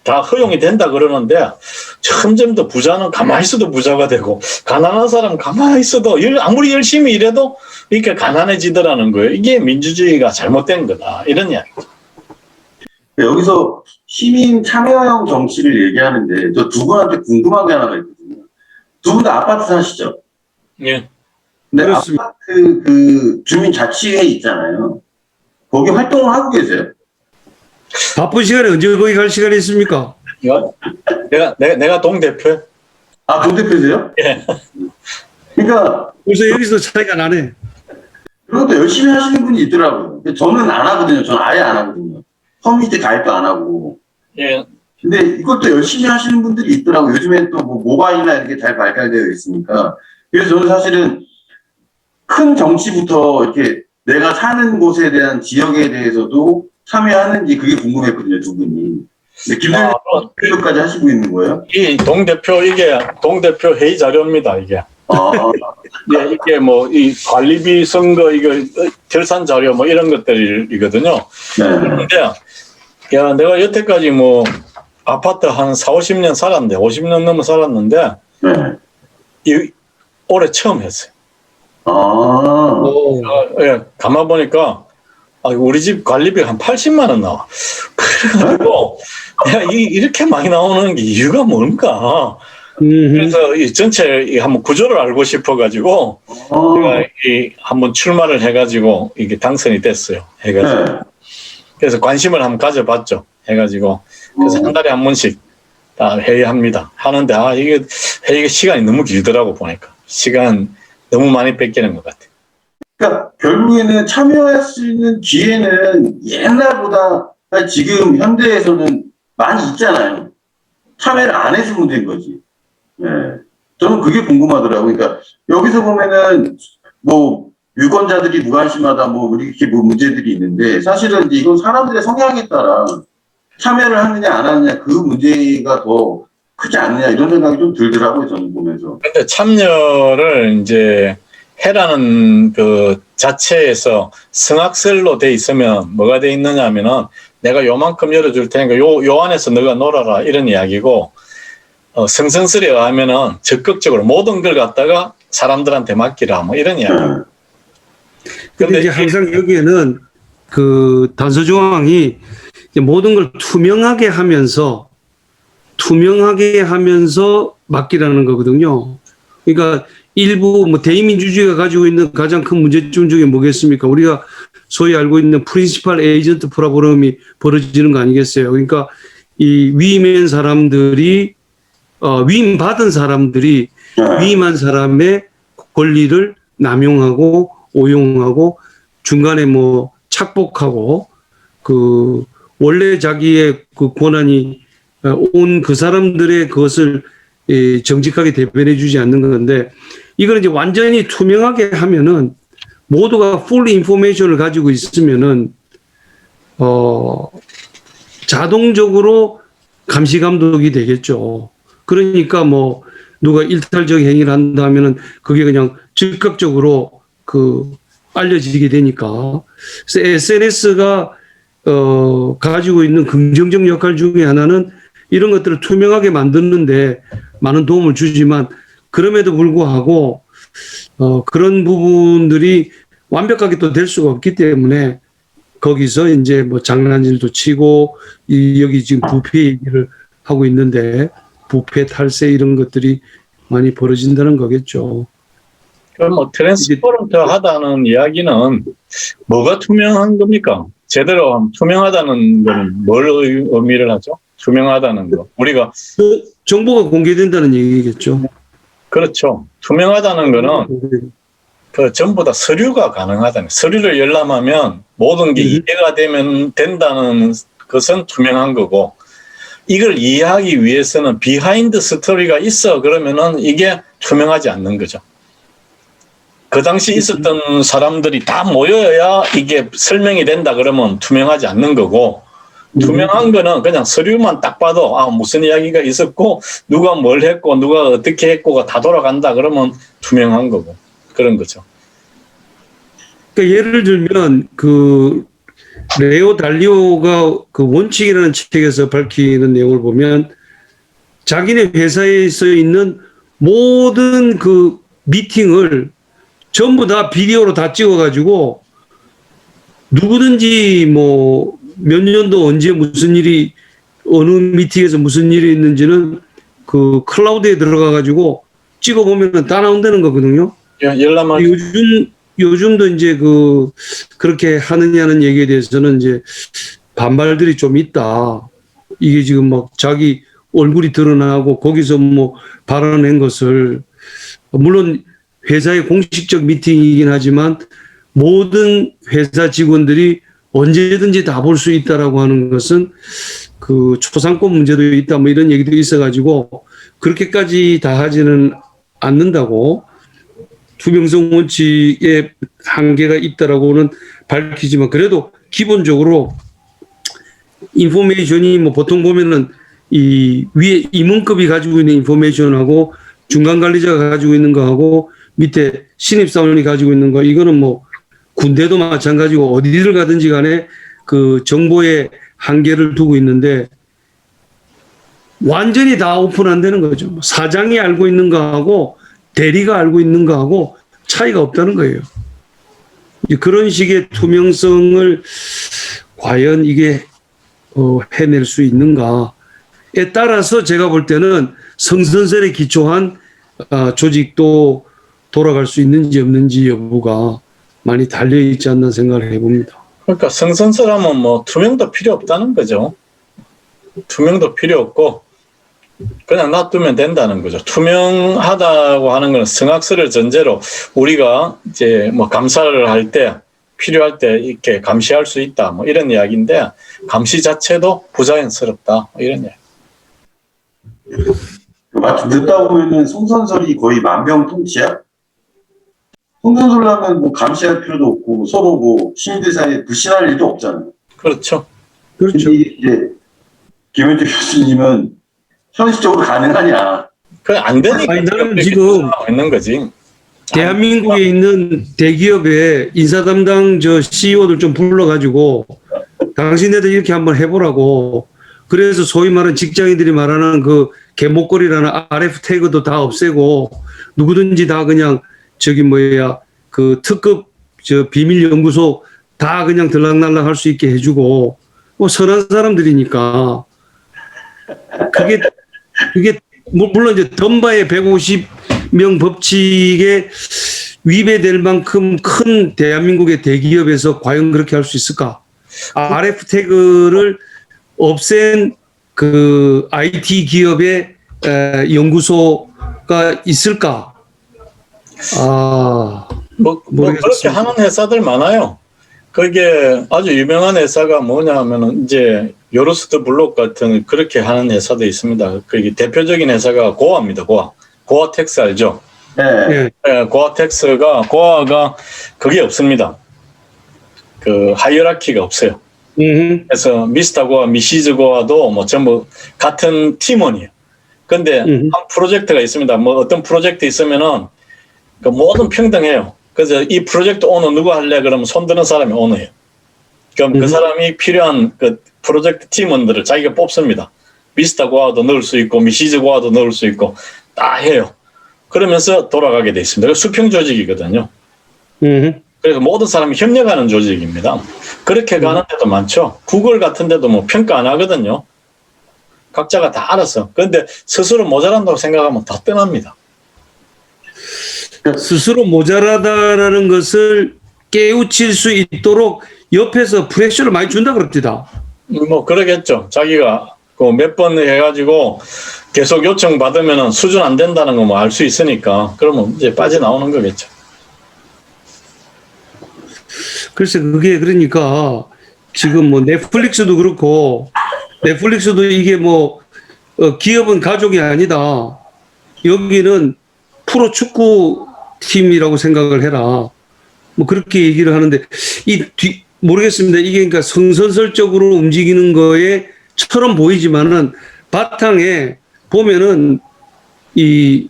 다 허용이 된다 그러는데 점점 더 부자는 가만히 있어도 부자가 되고 가난한 사람은 가만히 있어도 아무리 열심히 일해도 이렇게 가난해지더라는 거예요. 이게 민주주의가 잘못된 거다. 이런 이야기죠. 여기서 시민 참여형 정치를 얘기하는데 저 두 분한테 궁금한 게 하나가 있거든요. 두 분 다 아파트 사시죠? 예. 근데 그렇습니다. 아파트 그 주민자치회 있잖아요. 거기 활동을 하고 계세요? 바쁜 시간에 언제 거기 갈 시간이 있습니까? 내가 동대표. 아, 동대표세요? 예. 그러니까 그래서 여기서 차이가 나네. 그것도 열심히 하시는 분이 있더라고요. 근데 저는 안 하거든요. 저는 아예 안 하거든요. 커뮤니티 가입도 안 하고. 예. 근데 이것도 열심히 하시는 분들이 있더라고요. 요즘엔 또 뭐 모바일이나 이렇게 잘 발달되어 있으니까. 그래서 저는 사실은 큰 정치부터 이렇게 내가 사는 곳에 대한 지역에 대해서도 참여하는지 그게 궁금했거든요, 두 분이. 근데 김대표까지 하시고 있는 거예요? 이게 동대표 회의 자료입니다, 이게. 아, 예, 이게 뭐, 이 관리비 선거, 이거, 결산 자료 뭐 이런 것들이거든요. 네. 그런데, 야, 내가 여태까지 뭐, 아파트 한 40, 50년 살았는데, 50년 넘어 살았는데, 네. 올해 처음 했어요. 아, 예, 가만 보니까, 우리 집 관리비가 한 80만 원 나와. 그래가지고, 야, 이렇게 많이 나오는 게 이유가 뭘까? 그래서 이 전체 한번 구조를 알고 싶어가지고, 제가 한번 출마를 해가지고, 이게 당선이 됐어요. 해가지고. 네. 그래서 관심을 한번 가져봤죠. 해가지고. 그래서 한 달에 한 번씩 다 회의합니다. 하는데, 이게 회의 시간이 너무 길더라고, 보니까. 시간 너무 많이 뺏기는 것 같아요. 그러니까 결국에는 참여할 수 있는 기회는 옛날보다 지금 현대에서는 많이 있잖아요. 참여를 안 해주면 된 거지. 네. 저는 그게 궁금하더라고요. 그러니까 여기서 보면은 뭐 유권자들이 무관심하다 뭐 이렇게 뭐 문제들이 있는데 사실은 이제 이건 사람들의 성향에 따라 참여를 하느냐 안 하느냐 그 문제가 더 크지 않느냐 이런 생각이 좀 들더라고요. 저는 보면서. 근데 참여를 이제 해라는 그 자체에서 성악설로 돼 있으면 뭐가 돼 있느냐 하면은 내가 요만큼 열어줄 테니까 요 안에서 너가 놀아라 이런 이야기고, 성선설에 의하면은 적극적으로 모든 걸 갖다가 사람들한테 맡기라 뭐 이런 이야기. 근데 이제 항상 여기에는 그 단서 조항이 모든 걸 투명하게 하면서 맡기라는 거거든요. 그러니까 일부 뭐 대의민주주의가 가지고 있는 가장 큰 문제점 중에 뭐겠습니까? 우리가 소위 알고 있는 프린시팔 에이전트 프로그램이 벌어지는 거 아니겠어요? 그러니까 이 위임한 사람들이 위임받은 사람들이 위임한 사람의 권리를 남용하고 오용하고 중간에 뭐 착복하고 그 원래 자기의 그 권한이 온 그 사람들의 그것을 정직하게 대변해 주지 않는 건데, 이걸 이제 완전히 투명하게 하면은 모두가 풀 인포메이션을 가지고 있으면은 자동적으로 감시 감독이 되겠죠. 그러니까 뭐 누가 일탈적 행위를 한다 하면은 그게 그냥 즉각적으로 알려지게 되니까. 그래서 SNS가 가지고 있는 긍정적 역할 중에 하나는 이런 것들을 투명하게 만드는데 많은 도움을 주지만, 그럼에도 불구하고 그런 부분들이 완벽하게 또 될 수가 없기 때문에 거기서 이제 뭐 장난질도 치고, 여기 지금 부패 얘기를 하고 있는데 부패 탈세 이런 것들이 많이 벌어진다는 거겠죠. 그럼 뭐 트랜스퍼런트하다는 이야기는 뭐가 투명한 겁니까? 제대로 투명하다는 건 뭘 의미를 하죠? 투명하다는 거. 우리가 정보가 공개된다는 얘기겠죠. 그렇죠. 투명하다는 거는 그 전부 다 서류가 가능하다는, 서류를 열람하면 모든 게 이해가 된다는 것은 투명한 거고, 이걸 이해하기 위해서는 비하인드 스토리가 있어 그러면은 이게 투명하지 않는 거죠. 그 당시 있었던 사람들이 다 모여야 이게 설명이 된다 그러면 투명하지 않는 거고, 투명한 거는 그냥 서류만 딱 봐도 무슨 이야기가 있었고 누가 뭘 했고 누가 어떻게 했고가 다 돌아간다 그러면 투명한 거고, 그런 거죠. 그러니까 예를 들면 그 레오 달리오가 그 원칙이라는 책에서 밝히는 내용을 보면, 자기네 회사에서 있는 모든 그 미팅을 전부 다 비디오로 다 찍어가지고 누구든지 뭐 몇 년도 언제 무슨 일이 어느 미팅에서 무슨 일이 있는지는 그 클라우드에 들어가가지고 찍어보면 다 나온다는 거거든요. 열람한 요즘도 이제 그렇게 하느냐는 얘기에 대해서는 이제 반발들이 좀 있다. 이게 지금 막 자기 얼굴이 드러나고 거기서 뭐 발언한 것을, 물론 회사의 공식적 미팅이긴 하지만 모든 회사 직원들이 언제든지 다 볼 수 있다라고 하는 것은 그 초상권 문제도 있다 뭐 이런 얘기도 있어가지고 그렇게까지 다 하지는 않는다고, 투명성 원칙에 한계가 있다라고는 밝히지만, 그래도 기본적으로 인포메이션이 뭐 보통 보면은 이 위에 임원급이 가지고 있는 인포메이션하고 중간 관리자가 가지고 있는 거하고 밑에 신입사원이 가지고 있는 거, 이거는 뭐 군대도 마찬가지고 어디를 가든지 간에 그 정보의 한계를 두고 있는데, 완전히 다 오픈 안 되는 거죠. 사장이 알고 있는 거하고 대리가 알고 있는 거하고 차이가 없다는 거예요. 그런 식의 투명성을 과연 이게 해낼 수 있는가에 따라서 제가 볼 때는 성선설에 기초한 조직도 돌아갈 수 있는지 없는지 여부가 많이 달려있지 않나 생각을 해봅니다. 그러니까 성선설하면 뭐 투명도 필요 없다는 거죠. 투명도 필요 없고 그냥 놔두면 된다는 거죠. 투명하다고 하는 건 성악설을 전제로 우리가 이제 뭐 감사를 할 때 필요할 때 이렇게 감시할 수 있다 뭐 이런 이야기인데, 감시 자체도 부자연스럽다 이런 이야기. 마침 듣다 보면은 송선설이 거의 만병통치야. 송선설을 하면 뭐 감시할 필요도 없고 서로 뭐 시민들 사이에 불신할 일도 없잖아요. 그렇죠. 그렇죠. 근데 이제 김현주 교수님은 현실적으로 가능하냐? 그 안 되니까 아니, 나는 이렇게 지금 하고 있는 거지. 대한민국에 있는 대기업의 인사 담당 CEO들 좀 불러가지고 당신네들 이렇게 한번 해보라고. 그래서 소위 말하는 직장인들이 말하는 그 개목걸이라는 RF 태그도 다 없애고 누구든지 다 그냥 그 특급 비밀 연구소 다 그냥 들락날락 할 수 있게 해주고 뭐 선한 사람들이니까 그게 물론 이제 덤바의 150명 법칙에 위배될 만큼 큰 대한민국의 대기업에서 과연 그렇게 할 수 있을까? RF 태그를 없앤 그 IT 기업의 연구소가 있을까? 뭐 그렇게 모르겠습니다. 하는 회사들 많아요. 그게 아주 유명한 회사가 뭐냐 하면은 이제 요로스트 블록 같은 그렇게 하는 회사도 있습니다. 그게 대표적인 회사가 고아입니다. 고아텍스 알죠? 네. 예. 고아가 그게 없습니다. 그 하이어라키가 없어요. 그래서 미스터 고아, 미시즈 고아도 뭐 전부 같은 팀원이에요. 근데 한 프로젝트가 있습니다. 뭐 어떤 프로젝트 있으면은 그 모든 평등해요. 그래서 이 프로젝트 오너 누구 할래? 그러면 손드는 사람이 오너예요. 그럼 그 사람이 필요한 그 프로젝트 팀원들을 자기가 뽑습니다. 미스터 고아도 넣을 수 있고 미시즈 고아도 넣을 수 있고 다 해요. 그러면서 돌아가게 돼 있습니다. 수평 조직이거든요. 그래서 모든 사람이 협력하는 조직입니다. 그렇게 가는 데도 많죠. 구글 같은 데도 뭐 평가 안 하거든요. 각자가 다 알아서. 그런데 스스로 모자란다고 생각하면 다 떠납니다. 스스로 모자라다라는 것을 깨우칠 수 있도록 옆에서 프레셔를 많이 준다 그럽니다. 뭐 그러겠죠. 자기가 그 몇 번 해가지고 계속 요청 받으면 수준 안 된다는 거 뭐 알 수 있으니까 그러면 이제 빠져나오는 거겠죠. 글쎄 그게 그러니까 지금 뭐 넷플릭스도 그렇고 넷플릭스도 이게 뭐 기업은 가족이 아니다. 여기는 프로 축구 팀이라고 생각을 해라. 뭐 그렇게 얘기를 하는데 모르겠습니다. 이게 그러니까 성선설적으로 움직이는 거에처럼 보이지만은 바탕에 보면은 이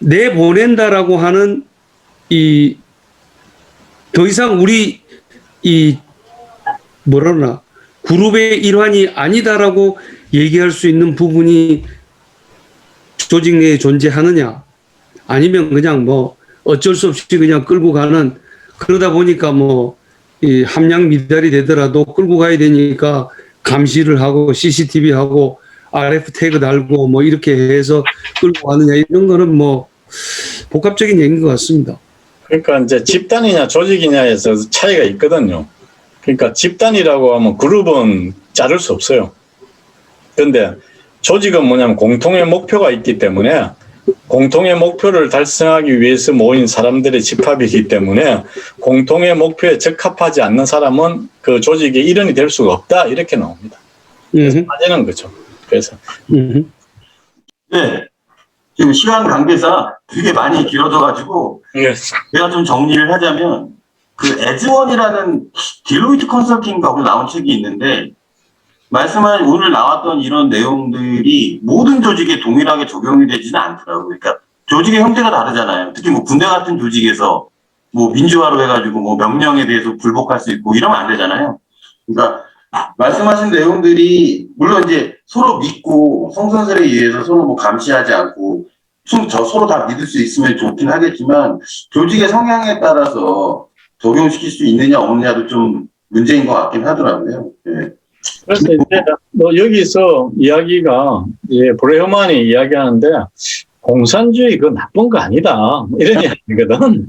내보낸다라고 하는 이 더 이상 우리 이 뭐라나 그룹의 일환이 아니다라고 얘기할 수 있는 부분이 조직 내에 존재하느냐 아니면 그냥 뭐 어쩔 수 없이 그냥 끌고 가는 그러다 보니까 뭐 이 함량 미달이 되더라도 끌고 가야 되니까 감시를 하고 CCTV 하고 RF 태그 달고 뭐 이렇게 해서 끌고 가느냐 이런 거는 뭐 복합적인 얘기인 것 같습니다. 그러니까 이제 집단이냐 조직이냐에서 차이가 있거든요. 그러니까 집단이라고 하면 그룹은 자를 수 없어요. 그런데 조직은 뭐냐면 공통의 목표가 있기 때문에 공통의 목표를 달성하기 위해서 모인 사람들의 집합이기 때문에 공통의 목표에 적합하지 않는 사람은 그 조직의 일원이 될 수가 없다 이렇게 나옵니다. 그래서 빠지는 거죠. 그래서 네. 지금 시간 관계상 되게 많이 길어져가지고 제가 좀 정리를 하자면 그 에즈원이라는 딜로이트 컨설팅하고 나온 책이 있는데 말씀한 오늘 나왔던 이런 내용들이 모든 조직에 동일하게 적용이 되지는 않더라고요. 그러니까 조직의 형태가 다르잖아요. 특히 뭐 군대 같은 조직에서 뭐 민주화로 해가지고 뭐 명령에 대해서 불복할 수 있고 이러면 안 되잖아요. 그러니까 말씀하신 내용들이 물론 이제 서로 믿고 성선설에 의해서 서로 뭐 감시하지 않고 서로 다 믿을 수 있으면 좋긴 하겠지만 조직의 성향에 따라서 적용시킬 수 있느냐 없느냐도 좀 문제인 것 같긴 하더라고요. 네. 그래서 이제 뭐 여기서 이야기가 이제 브레흐만이 이야기하는데 공산주의 그 나쁜 거 아니다 이런 이야기거든.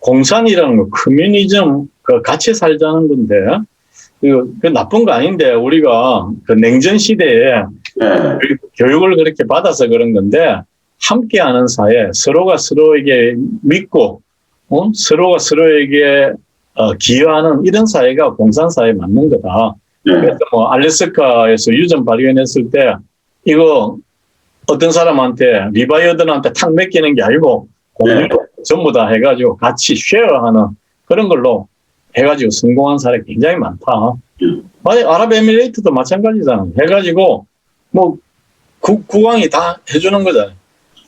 공산이라는 거 커뮤니즘 그 같이 살자는 건데 그 나쁜 거 아닌데 우리가 그 냉전 시대에 교육을 그렇게 받아서 그런 건데 함께하는 사회 서로가 서로에게 믿고 서로가 서로에게 기여하는 이런 사회가 공산 사회에 맞는 거다. 그래서 뭐 알래스카에서 유전 발견했을 때 이거 어떤 사람한테 리바이어들한테 탁 맡기는 게 아니고 전부 다 해가지고 같이 쉐어하는 그런 걸로 해가지고 성공한 사례 굉장히 많다. 아랍에미레이트도 마찬가지잖아. 해가지고 뭐 국왕이 다 해주는 거잖아요.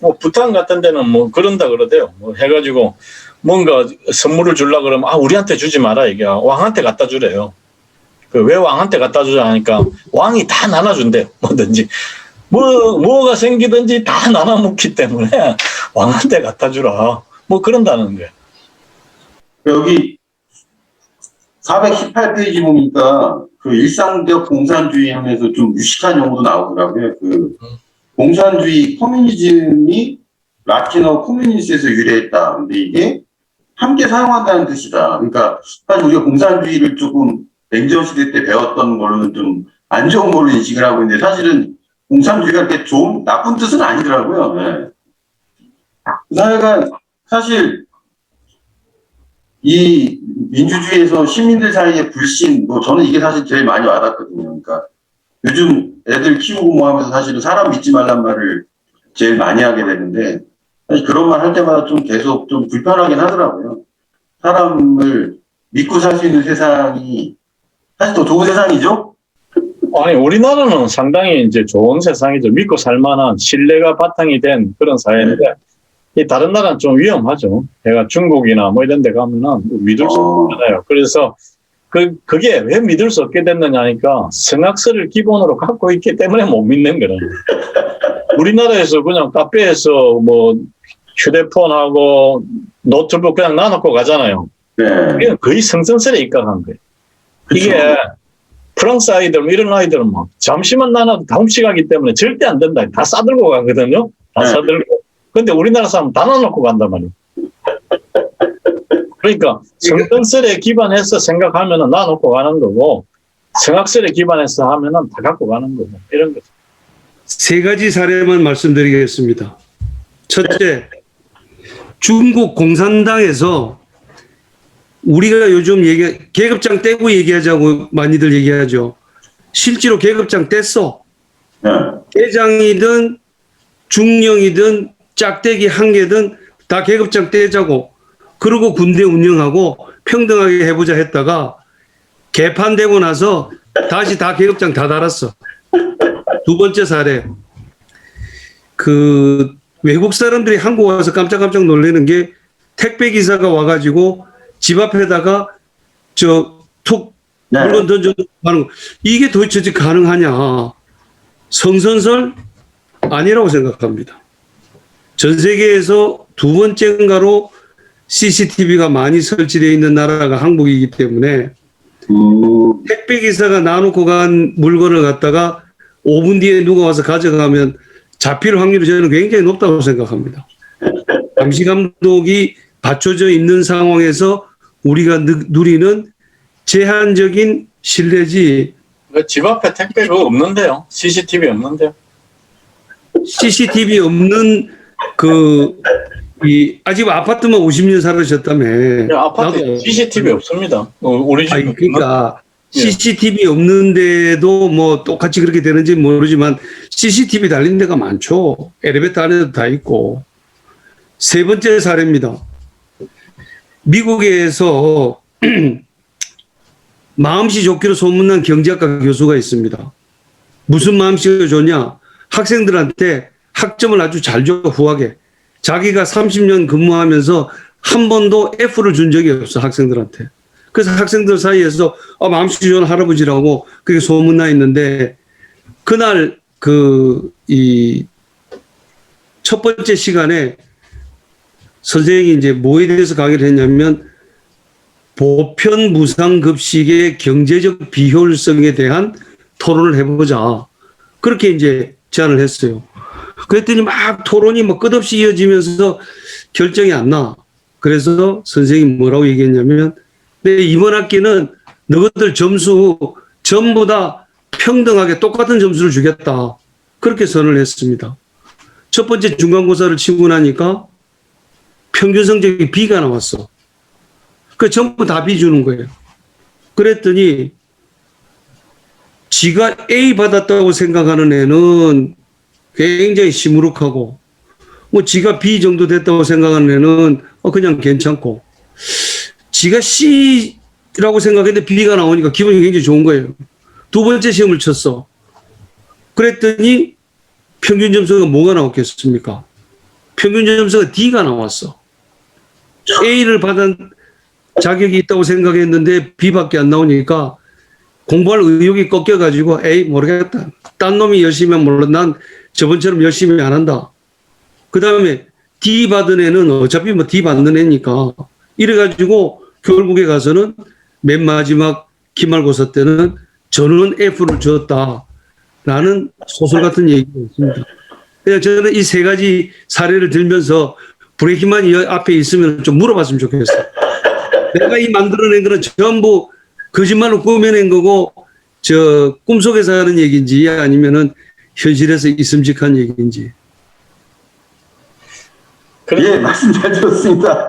뭐 부탄 같은 데는 뭐 그런다 그러대요. 뭐 해가지고 뭔가 선물을 주려 그러면 우리한테 주지 마라 이게 왕한테 갖다 주래요. 그 왜 왕한테 갖다 주자 하니까 왕이 다 나눠준대요. 뭐든지 뭐가 생기든지 다 나눠먹기 때문에 왕한테 갖다 주라. 뭐 그런다는 거예요. 여기 418페이지 보니까 그 일상적 공산주의 하면서 좀 유식한 용어도 나오더라고요. 그 공산주의 커뮤니즘이 라틴어 커뮤니스에서 유래했다. 근데 이게 함께 사용한다는 뜻이다. 그러니까 사실 우리가 공산주의를 조금 냉전 시대 때 배웠던 걸로는 좀 안 좋은 걸로 인식을 하고 있는데 사실은 공산주의가 그렇게 좋은 나쁜 뜻은 아니더라고요. 네. 그러니까 사실 이 민주주의에서 시민들 사이의 불신, 뭐 저는 이게 사실 제일 많이 와닿거든요. 그러니까 요즘 애들 키우고 뭐 하면서 사실은 사람 믿지 말란 말을 제일 많이 하게 되는데 사실 그런 말 할 때마다 좀 계속 좀 불편하긴 하더라고요. 사람을 믿고 살 수 있는 세상이 사실 더 좋은 세상이죠? 아니 우리나라는 상당히 이제 좋은 세상이죠. 믿고 살만한 신뢰가 바탕이 된 그런 사회인데 이 다른 나라는 좀 위험하죠. 내가 중국이나 뭐 이런 데 가면은 믿을 수 없잖아요. 그래서 그게 왜 믿을 수 없게 됐느냐니까 성악설을 기본으로 갖고 있기 때문에 못 믿는 거예요. 우리나라에서 그냥 카페에서 뭐 휴대폰하고 노트북 그냥 놔놓고 가잖아요. 네. 거의 성선설에 입각한 거예요. 그쵸. 이게 프랑스 아이들, 뭐 이런 아이들은 막 잠시만 나눠도 다음 시간이기 때문에 절대 안 된다. 다 싸들고 가거든요. 다 네. 싸들고. 근데 우리나라 사람은 다 놔놓고 간단 말이에요. 그러니까 성선설에 기반해서 생각하면은 놔놓고 가는 거고 성악설에 기반해서 하면은 다 갖고 가는 거고 이런 거죠. 세 가지 사례만 말씀드리겠습니다. 첫째, 중국 공산당에서 우리가 요즘 계급장 떼고 얘기하자고 많이들 얘기하죠. 실제로 계급장 뗐어. 네. 대장이든 중령이든 짝대기 한 개든 다 계급장 떼자고 그러고 군대 운영하고 평등하게 해보자 했다가 개판되고 나서 다시 다 계급장 다 달았어. 두 번째 사례. 그 외국 사람들이 한국 와서 깜짝깜짝 놀라는 게 택배 기사가 와가지고 집 앞에다가 네. 물건 던져도 하는 거. 이게 도대체 가능하냐. 성선설 아니라고 생각합니다. 전 세계에서 두 번째인가로 CCTV가 많이 설치되어 있는 나라가 한국이기 때문에 택배 기사가 놔놓고 간 물건을 갖다가 5분 뒤에 누가 와서 가져가면 잡힐 확률이 저는 굉장히 높다고 생각합니다. 감시 감독이 받쳐져 있는 상황에서 우리가 누리는 제한적인 신뢰지. 집 앞에 택배가 없는데요. CCTV 없는데요. CCTV 없는 아직 아파트만 50년 살으셨다며. 아파트에 CCTV 없습니다. 우리 집. 아니, 그러니까 CCTV 없는데도 뭐 똑같이 그렇게 되는지 모르지만 CCTV 달린 데가 많죠. 엘리베이터 안에도 다 있고. 세 번째 사례입니다. 미국에서 마음씨 좋기로 소문난 경제학과 교수가 있습니다. 무슨 마음씨가 좋냐? 학생들한테 학점을 아주 잘 줘, 후하게. 자기가 30년 근무하면서 한 번도 F를 준 적이 없어, 학생들한테. 그래서 학생들 사이에서 마음씨 좋은 할아버지라고 그게 소문나 있는데, 그날 첫 번째 시간에 선생님이 이제 뭐에 대해서 강의를 했냐면 보편 무상급식의 경제적 비효율성에 대한 토론을 해보자. 그렇게 이제 제안을 했어요. 그랬더니 막 토론이 뭐 끝없이 이어지면서 결정이 안 나. 그래서 선생님이 뭐라고 얘기했냐면 네, 이번 학기는 너희들 점수 전부 다 평등하게 똑같은 점수를 주겠다. 그렇게 선언을 했습니다. 첫 번째 중간고사를 치고 나니까 평균 성적이 B가 나왔어. 그 전부 다 B 주는 거예요. 그랬더니 지가 A 받았다고 생각하는 애는 굉장히 시무룩하고 뭐 지가 B 정도 됐다고 생각하는 애는 그냥 괜찮고 지가 C라고 생각했는데 B가 나오니까 기분이 굉장히 좋은 거예요. 두 번째 시험을 쳤어. 그랬더니 평균 점수가 뭐가 나왔겠습니까? 평균 점수가 D가 나왔어. A를 받은 자격이 있다고 생각했는데 B밖에 안 나오니까 공부할 의욕이 꺾여가지고 에이 모르겠다. 딴 놈이 열심히 하면 몰라. 난 저번처럼 열심히 안 한다. 그 다음에 D 받은 애는 어차피 뭐 D 받는 애니까 이래가지고 결국에 가서는 맨 마지막 기말고사 때는 저는 F를 주었다라는 소설 같은 얘기가 있습니다. 그냥 저는 이 세 가지 사례를 들면서 브레이크만이 앞에 있으면 좀 물어봤으면 좋겠어요. 내가 이 만들어낸 거는 전부 거짓말로 꾸며낸 거고 저 꿈속에서 하는 얘기인지 아니면은 현실에서 있음직한 얘기인지. 예, 말씀 잘 들었습니다.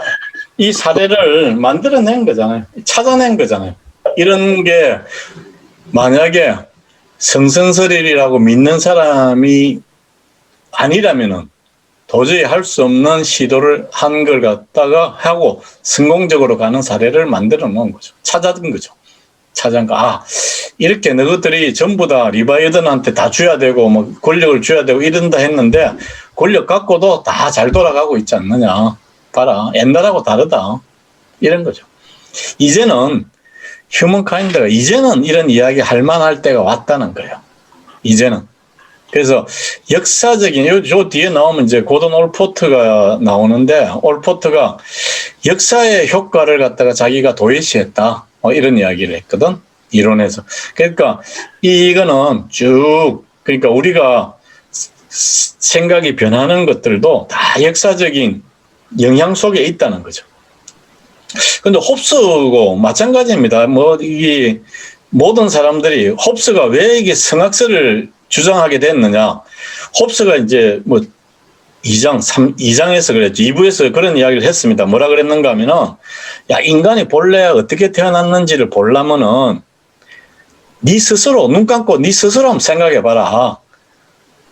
이 사례를 만들어낸 거잖아요. 찾아낸 거잖아요. 이런 게 만약에 성선설이라고 믿는 사람이 아니라면은 도저히 할 수 없는 시도를 한 걸 갖다가 하고 성공적으로 가는 사례를 만들어 놓은 거죠. 찾아든 거죠. 찾아낸 거. 아, 이렇게 너희들이 전부 다 리바이든한테 다 줘야 되고 뭐 권력을 줘야 되고 이런다 했는데 권력 갖고도 다 잘 돌아가고 있지 않느냐. 봐라. 옛날하고 다르다. 이런 거죠. 이제는 휴먼카인드가 이제는 이런 이야기 할 만할 때가 왔다는 거예요. 이제는. 그래서 역사적인 요 뒤에 나오면 이제 고든 올포트가 나오는데 올포트가 역사의 효과를 갖다가 자기가 도외시했다. 이런 이야기를 했거든. 이론에서. 그러니까 이거는 쭉 그러니까 우리가 생각이 변하는 것들도 다 역사적인 영향 속에 있다는 거죠. 근데 홉스고 마찬가지입니다. 뭐 이 모든 사람들이 홉스가 왜 이게 성악설을 주장하게 됐느냐. 홉스가 이제 뭐 2장에서 그랬죠. 2부에서 그런 이야기를 했습니다. 뭐라 그랬는가 하면은 야, 인간이 본래 어떻게 태어났는지를 보려면은 네 스스로 눈 감고 네 스스로 한번 생각해 봐라.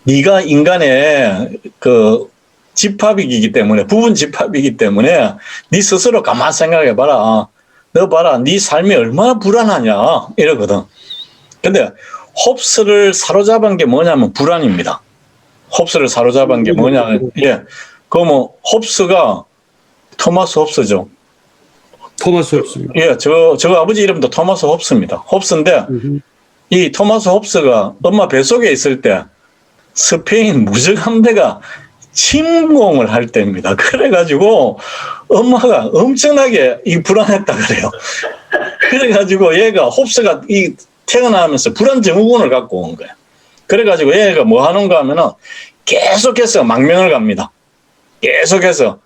네가 인간의 그 집합이기 때문에 부분 집합이기 때문에 네 스스로 가만 생각해 봐라. 너 봐라. 네 삶이 얼마나 불안하냐 이러거든. 근데 홉스를 사로잡은 게 뭐냐면 불안입니다. 홉스를 사로잡은 게 뭐냐. 예. 그 뭐 홉스가 토마스 홉스죠. 토마스 홉스. 예. 저 아버지 이름도 토마스 홉스입니다. 홉스인데 이 토마스 홉스가 엄마 뱃속에 있을 때 스페인 무적함대가 침공을 할 때입니다. 그래가지고 엄마가 엄청나게 불안했다 그래요. 그래가지고 얘가 홉스가 태어나면서 불안 증후군을 갖고 온 거예요. 그래가지고 얘가 뭐 하는가 하면은 계속해서 망명을 갑니다. 계속해서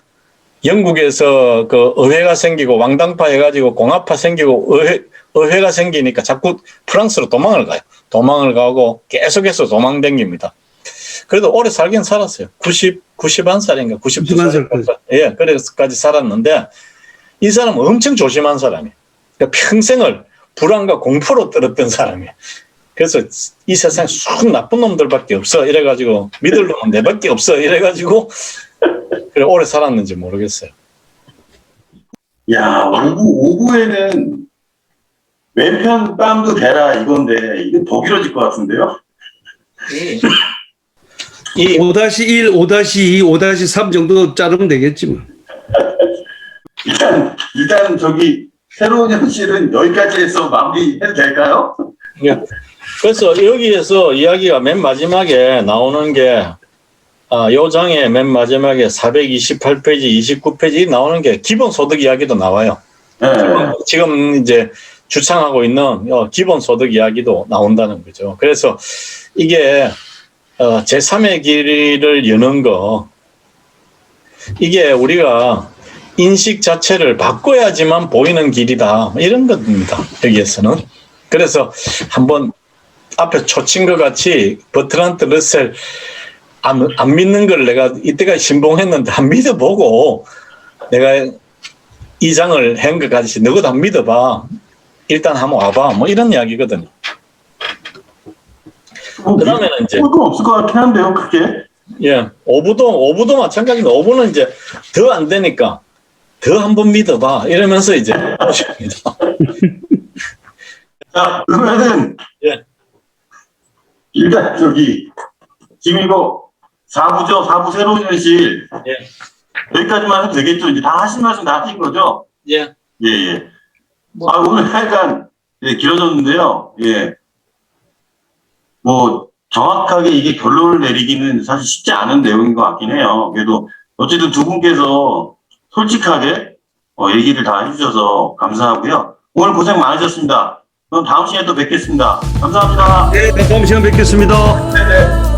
영국에서 그 의회가 생기고 왕당파 해가지고 공화파 생기고 의회가 생기니까 자꾸 프랑스로 도망을 가요. 도망을 가고 계속해서 도망댕깁니다. 그래도 오래 살긴 살았어요. 91살인가 92살까지. 예, 그래서까지 살았는데 이 사람은 엄청 조심한 사람이에요. 그러니까 평생을 불안과 공포로 떨었던 사람이에요. 그래서 이 세상에 쑥 나쁜 놈들밖에 없어. 이래가지고 믿을 놈은 내밖에 없어. 이래가지고 그래 오래 살았는지 모르겠어요. 야, 오부에는 왼편 뺨도 대라 이건데 이건 더 길어질 것 같은데요? 5-1, 5-2, 5-3 정도 자르면 되겠지 뭐. 일단 저기 새로운 현실은 여기까지 해서 마무리해도 될까요? 예. 그래서 여기에서 이야기가 맨 마지막에 나오는 게 요 장의 맨 마지막에 428페이지, 29페이지 나오는 게 기본소득 이야기도 나와요. 네. 지금 이제 주창하고 있는 기본소득 이야기도 나온다는 거죠. 그래서 이게 제3의 길을 여는 거 이게 우리가 인식 자체를 바꿔야지만 보이는 길이다. 이런 겁니다. 여기에서는. 그래서 한번 앞에 초친 것 같이 버트란트 러셀 안 믿는 걸 내가 이때까지 신봉했는데 한 믿어보고 내가 이 장을 한 것 같이 너희도 한 믿어봐. 일단 한번 와봐. 뭐 이런 이야기거든요. 그다음에는 이제 거 없을 것 같긴 한데요, 그게. 예, 오부도 마찬가지인데 오부는 이제 더 안 되니까 더 한번 믿어봐 이러면서 이제 오십니다. 자, 그러면은 예. 일단 지금 이거 4부죠? 4부 새로운 현실. 예. 여기까지만 해도 되겠죠? 이제 다 하신 말씀 다 하신 거죠? 예. 예. 오늘 약간 길어졌는데요. 예. 뭐 정확하게 이게 결론을 내리기는 사실 쉽지 않은 내용인 것 같긴 해요. 그래도 어쨌든 두 분께서 솔직하게 얘기를 다 해주셔서 감사하고요. 오늘 고생 많으셨습니다. 그럼 다음 시간에 또 뵙겠습니다. 감사합니다. 네, 다음 시간 뵙겠습니다. 네네.